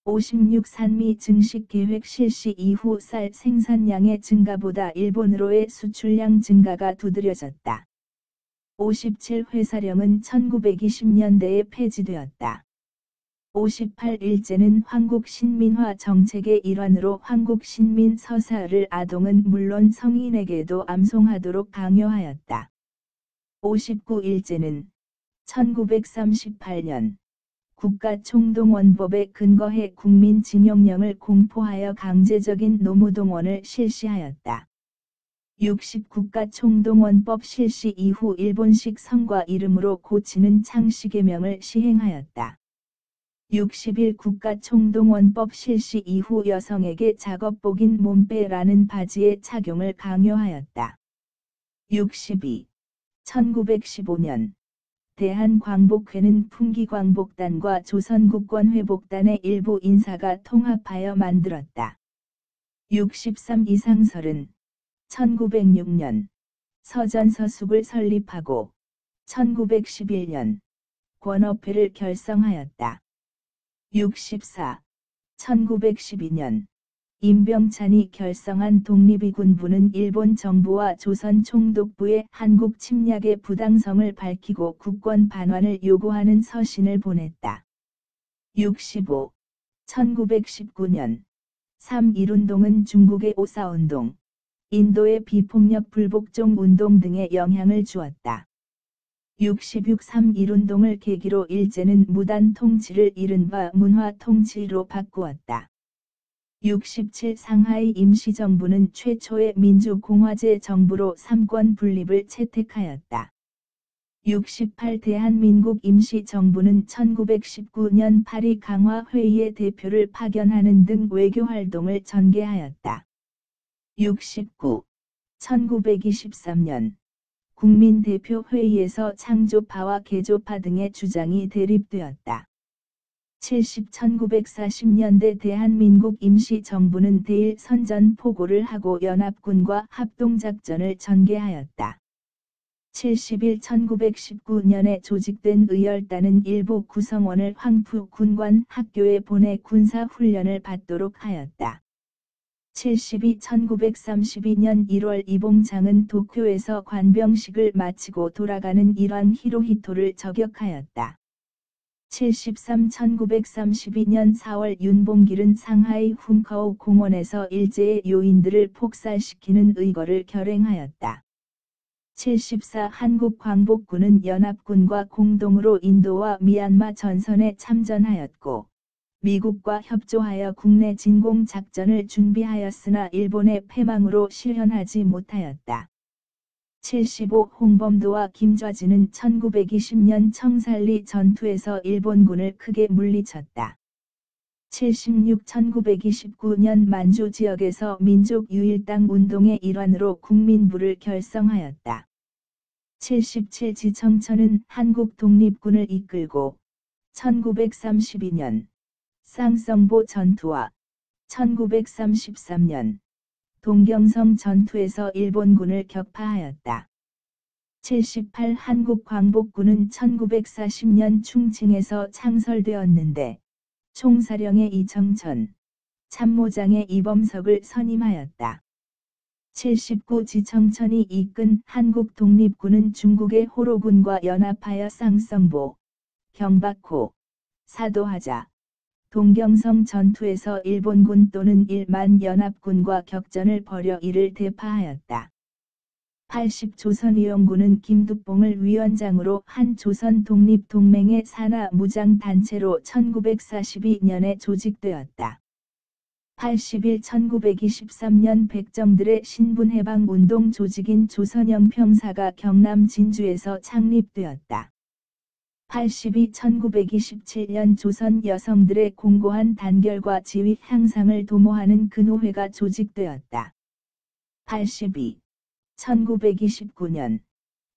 Speaker 1: 56. 산미 증식 계획 실시 이후 쌀 생산량의 증가보다 일본으로의 수출량 증가가 두드려졌다. 57. 회사령은 1920년대에 폐지되었다. 58. 일제는 황국신민화 정책의 일환으로 황국신민 서사를 아동은 물론 성인에게도 암송하도록 강요하였다. 59. 일제는 1938년 국가총동원법에 근거해 국민징용령을 공포하여 강제적인 노무동원을 실시하였다. 60. 국가총동원법 실시 이후 일본식 성과 이름으로 고치는 창씨계명을 시행하였다. 61. 국가총동원법 실시 이후 여성에게 작업복인 몸빼라는 바지의 착용을 강요하였다. 62. 1915년 대한광복회는 풍기광복단과 조선국권회복단의 일부 인사가 통합하여 만들었다. 63. 이상설은 1906년 서전서숙을 설립하고 1911년 권업회를 결성하였다. 64. 1912년 임병찬이 결성한 독립위군부는 일본 정부와 조선 총독부에 한국 침략의 부당성을 밝히고 국권 반환을 요구하는 서신을 보냈다. 65. 1919년 3.1운동은 중국의 오사운동, 인도의 비폭력 불복종 운동 등에 영향을 주었다. 66. 3.1운동을 계기로 일제는 무단 통치를 이른바 문화 통치로 바꾸었다. 67. 상하이 임시정부는 최초의 민주공화제 정부로 삼권 분립을 채택하였다. 68. 대한민국 임시정부는 1919년 파리 강화회의에 대표를 파견하는 등 외교활동을 전개하였다. 69. 1923년 국민대표회의에서 창조파와 개조파 등의 주장이 대립되었다. 70. 1940년대 대한민국 임시정부는 대일 선전포고를 하고 연합군과 합동작전을 전개하였다. 71. 1919년에 조직된 의열단은 일부 구성원을 황푸 군관 학교에 보내 군사훈련을 받도록 하였다. 72. 1932년 1월 이봉장은 도쿄에서 관병식을 마치고 돌아가는 일왕 히로히토를 저격하였다. 73. 1932년 4월 윤봉길은 상하이 훈커우 공원에서 일제의 요인들을 폭살시키는 의거를 결행하였다. 74. 한국광복군은 연합군과 공동으로 인도와 미얀마 전선에 참전하였고 미국과 협조하여 국내 진공 작전을 준비하였으나 일본의 패망으로 실현하지 못하였다. 75. 홍범도와 김좌지는 1920년 청살리 전투에서 일본군을 크게 물리쳤다. 76. 1929년 만주 지역에서 민족유일당 운동의 일환으로 국민부를 결성하였다. 77. 지청천은 한국 독립군을 이끌고 1932년 쌍성보 전투와 1933년 동경성 전투에서 일본군을 격파하였다. 78 한국광복군은 1940년 충칭에서 창설되었는데 총사령의 이청천, 참모장의 이범석을 선임하였다. 79 지청천이 이끈 한국 독립군은 중국의 호로군과 연합하여 쌍성보, 경박호, 사도하자, 동경성 전투에서 일본군 또는 일만 연합군과 격전을 벌여 이를 대파하였다. 80 조선의용군은 김두봉을 위원장으로 한 조선 독립동맹의 산하 무장단체로 1942년에 조직되었다. 81 1923년 백정들의 신분해방운동 조직인 조선영평사가 경남 진주에서 창립되었다. 82 1927년 조선 여성들의 공고한 단결과 지위 향상을 도모하는 근호회가 조직되었다. 82 1929년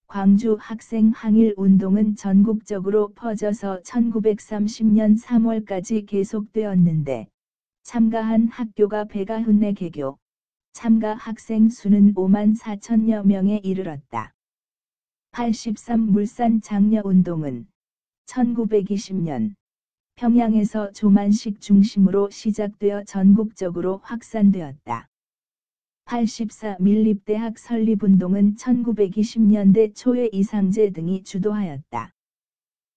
Speaker 1: 광주 학생 항일 운동은 전국적으로 퍼져서 1930년 3월까지 계속되었는데 참가한 학교가 194개교, 참가 학생 수는 5만 4천여 명에 이르렀다. 83 물산 장려 운동은 1920년 평양에서 조만식 중심으로 시작되어 전국적으로 확산되었다. 84 밀립대학 설립운동은 1920년대 초에 이상제 등이 주도하였다.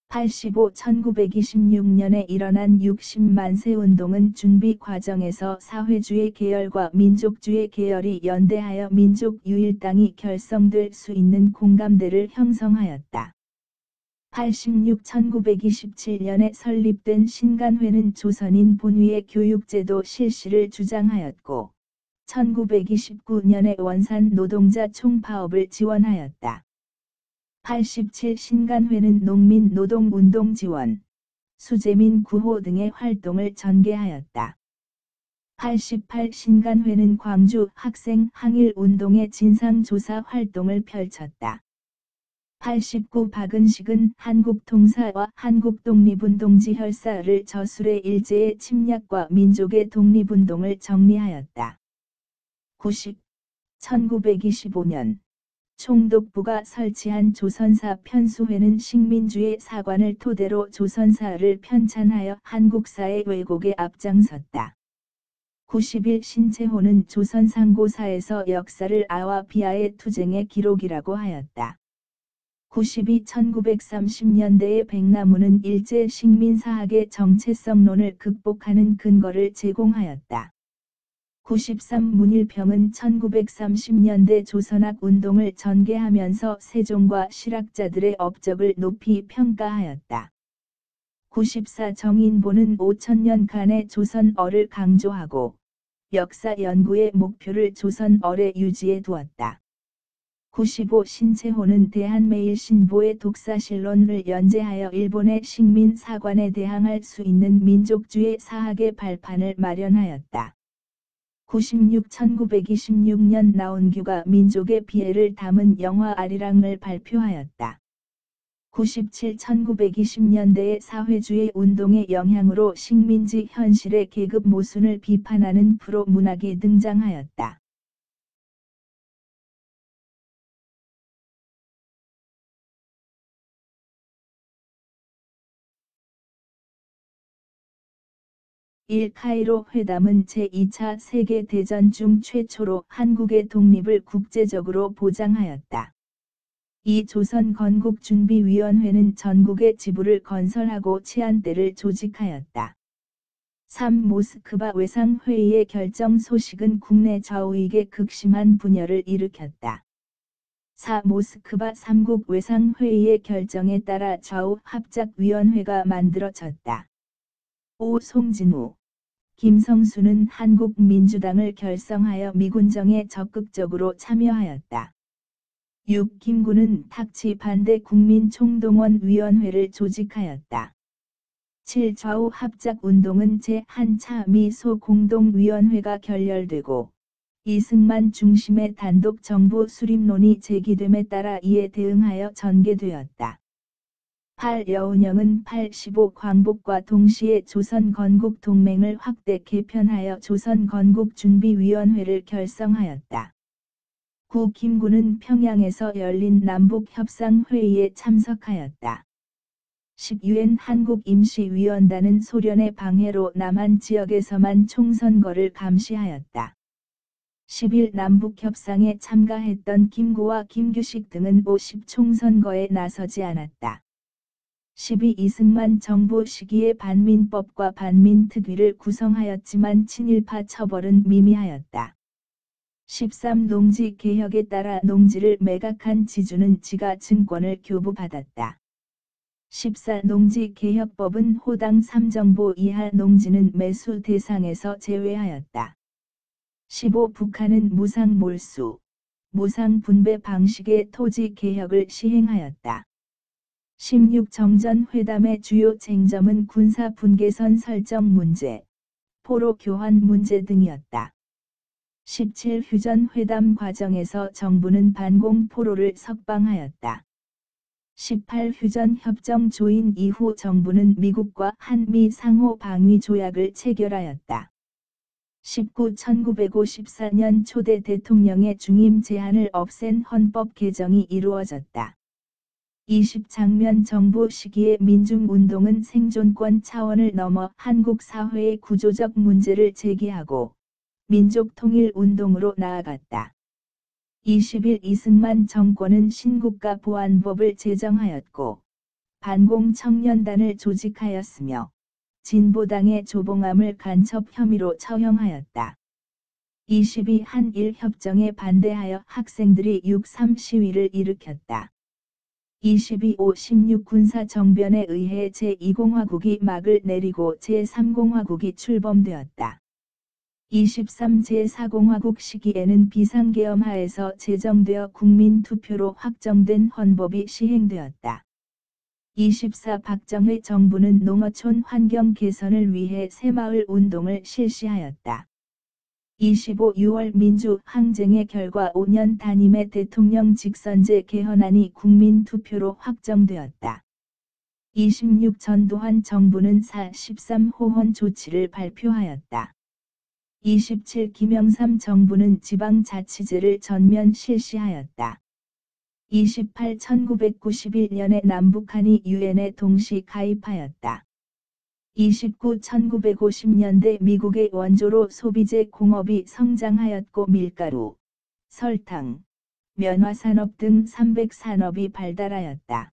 Speaker 1: 85 1926년에 일어난 60만세 운동은 준비 과정에서 사회주의 계열과 민족주의 계열이 연대하여 민족유일당이 결성될 수 있는 공감대를 형성하였다. 86 1927년에 설립된 신간회는 조선인 본위의 교육제도 실시를 주장하였고 1929년에 원산 노동자 총파업을 지원하였다. 87 신간회는 농민 노동운동 지원, 수재민 구호 등의 활동을 전개하였다. 88 신간회는 광주 학생 항일 운동의 진상조사 활동을 펼쳤다. 89 박은식은 한국통사와 한국독립운동지 혈사를 저술의 일제의 침략과 민족의 독립운동을 정리하였다. 90. 1925년 총독부가 설치한 조선사 편수회는 식민주의 사관을 토대로 조선사를 편찬하여 한국사의 왜곡에 앞장섰다. 91 신채호는 조선상고사에서 역사를 아와 비아의 투쟁의 기록이라고 하였다. 92 1930년대의 백나무는 일제 식민사학의 정체성론을 극복하는 근거를 제공하였다. 93 문일평은 1930년대 조선학 운동을 전개하면서 세종과 실학자들의 업적을 높이 평가하였다. 94 정인보는 5000년간의 조선어를 강조하고 역사 연구의 목표를 조선어의 유지에 두었다. 95 신채호는 대한매일신보의 독사실론을 연재하여 일본의 식민사관에 대항할 수 있는 민족주의 사학의 발판을 마련하였다. 96 1926년 나온규가 민족의 피해를 담은 영화 아리랑을 발표하였다. 97 1920년대의 사회주의 운동의 영향으로 식민지 현실의 계급 모순을 비판하는 프로 문학이 등장하였다. 일 카이로 회담은 제2차 세계대전 중 최초로 한국의 독립을 국제적으로 보장하였다. 이 조선건국준비위원회는 전국에 지부를 건설하고 치안대를 조직하였다. 3. 모스크바 외상회의의 결정 소식은 국내 좌우익에 극심한 분열을 일으켰다. 4. 모스크바 3국 외상회의의 결정에 따라 좌우 합작위원회가 만들어졌다. 5. 송진우 김성수는 한국민주당을 결성하여 미군정에 적극적으로 참여하였다. 6. 김구는 탁치 반대 국민총동원위원회를 조직하였다. 7. 좌우 합작운동은 제1차 미소 공동위원회가 결렬되고 이승만 중심의 단독 정부 수립론이 제기됨에 따라 이에 대응하여 전개되었다. 8. 여운형은 85 광복과 동시에 조선 건국 동맹을 확대 개편하여 조선 건국 준비위원회를 결성하였다. 9. 김구는 평양에서 열린 남북 협상회의에 참석하였다. 10. 유엔 한국임시위원단은 소련의 방해로 남한 지역에서만 총선거를 감시하였다. 11. 남북협상에 참가했던 김구와 김규식 등은 50 총선거에 나서지 않았다. 12. 이승만 정부 시기에 반민법과 반민특위를 구성하였지만 친일파 처벌은 미미하였다. 13. 농지개혁에 따라 농지를 매각한 지주는 지가 증권을 교부받았다. 14. 농지개혁법은 호당 3정보 이하 농지는 매수 대상에서 제외하였다. 15. 북한은 무상몰수, 무상분배 방식의 토지개혁을 시행하였다. 16. 정전회담의 주요 쟁점은 군사분계선 설정 문제, 포로 교환 문제 등이었다. 17. 휴전회담 과정에서 정부는 반공 포로를 석방하였다. 18. 휴전협정 조인 이후 정부는 미국과 한미 상호 방위 조약을 체결하였다. 19. 1954년 초대 대통령의 중임 제한을 없앤 헌법 개정이 이루어졌다. 20. 장면 정부 시기의 민중운동은 생존권 차원을 넘어 한국 사회의 구조적 문제를 제기하고 민족통일운동으로 나아갔다. 21. 이승만 정권은 신국가 보안법을 제정하였고 반공청년단을 조직하였으며 진보당의 조봉암을 간첩 혐의로 처형하였다. 22. 한일협정에 반대하여 학생들이 6.3 시위를 일으켰다. 22. 16 군사정변에 의해 제2공화국이 막을 내리고 제3공화국이 출범되었다. 23. 제4공화국 시기에는 비상계엄 하에서 제정되어 국민투표로 확정된 헌법이 시행되었다. 24. 박정희 정부는 농어촌 환경 개선을 위해 새마을 운동을 실시하였다. 25. 6월 민주항쟁의 결과 5년 단임의 대통령 직선제 개헌안이 국민투표로 확정되었다. 26. 전두환 정부는 4.13 호헌 조치를 발표하였다. 27. 김영삼 정부는 지방자치제를 전면 실시하였다. 28. 1991년에 남북한이 유엔에 동시 가입하였다. 29. 1950년대 미국의 원조로 소비재 공업이 성장하였고 밀가루, 설탕, 면화산업 등 300산업이 발달하였다.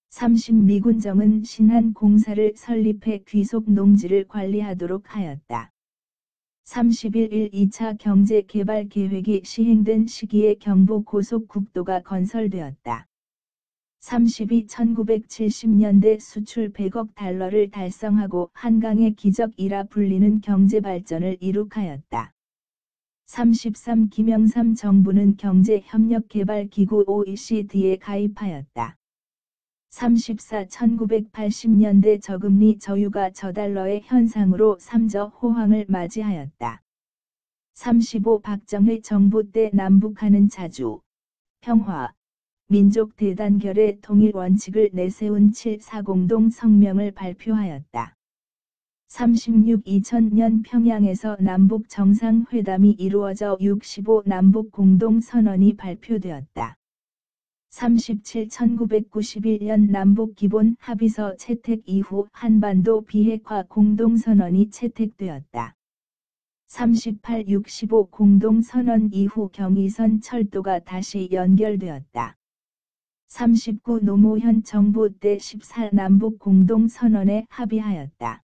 Speaker 1: 30. 미군정은 신한공사를 설립해 귀속 농지를 관리하도록 하였다. 31. 2차 경제개발계획이 시행된 시기에 경부고속국도가 건설되었다. 32. 1970년대 수출 100억 달러를 달성하고 한강의 기적이라 불리는 경제발전을 이룩하였다. 33. 김영삼 정부는 경제협력개발기구 OECD에 가입하였다. 34. 1980년대 저금리 저유가 저달러의 현상으로 3저 호황을 맞이하였다. 35. 박정희 정부 때 남북한은 자주, 평화, 민족 대단결의 통일 원칙을 내세운 7.4 공동 성명을 발표하였다. 36. 2000년 평양에서 남북 정상회담이 이루어져 65 남북 공동선언이 발표되었다. 37. 1991년 남북 기본 합의서 채택 이후 한반도 비핵화 공동선언이 채택되었다. 38. 65 공동선언 이후 경의선 철도가 다시 연결되었다. 39. 노무현 정부 때 14 남북 공동선언에 합의하였다.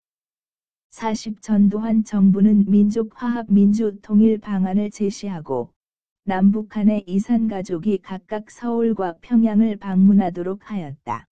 Speaker 1: 40. 전두환 정부는 민족화합 민주통일 방안을 제시하고 남북한의 이산가족이 각각 서울과 평양을 방문하도록 하였다.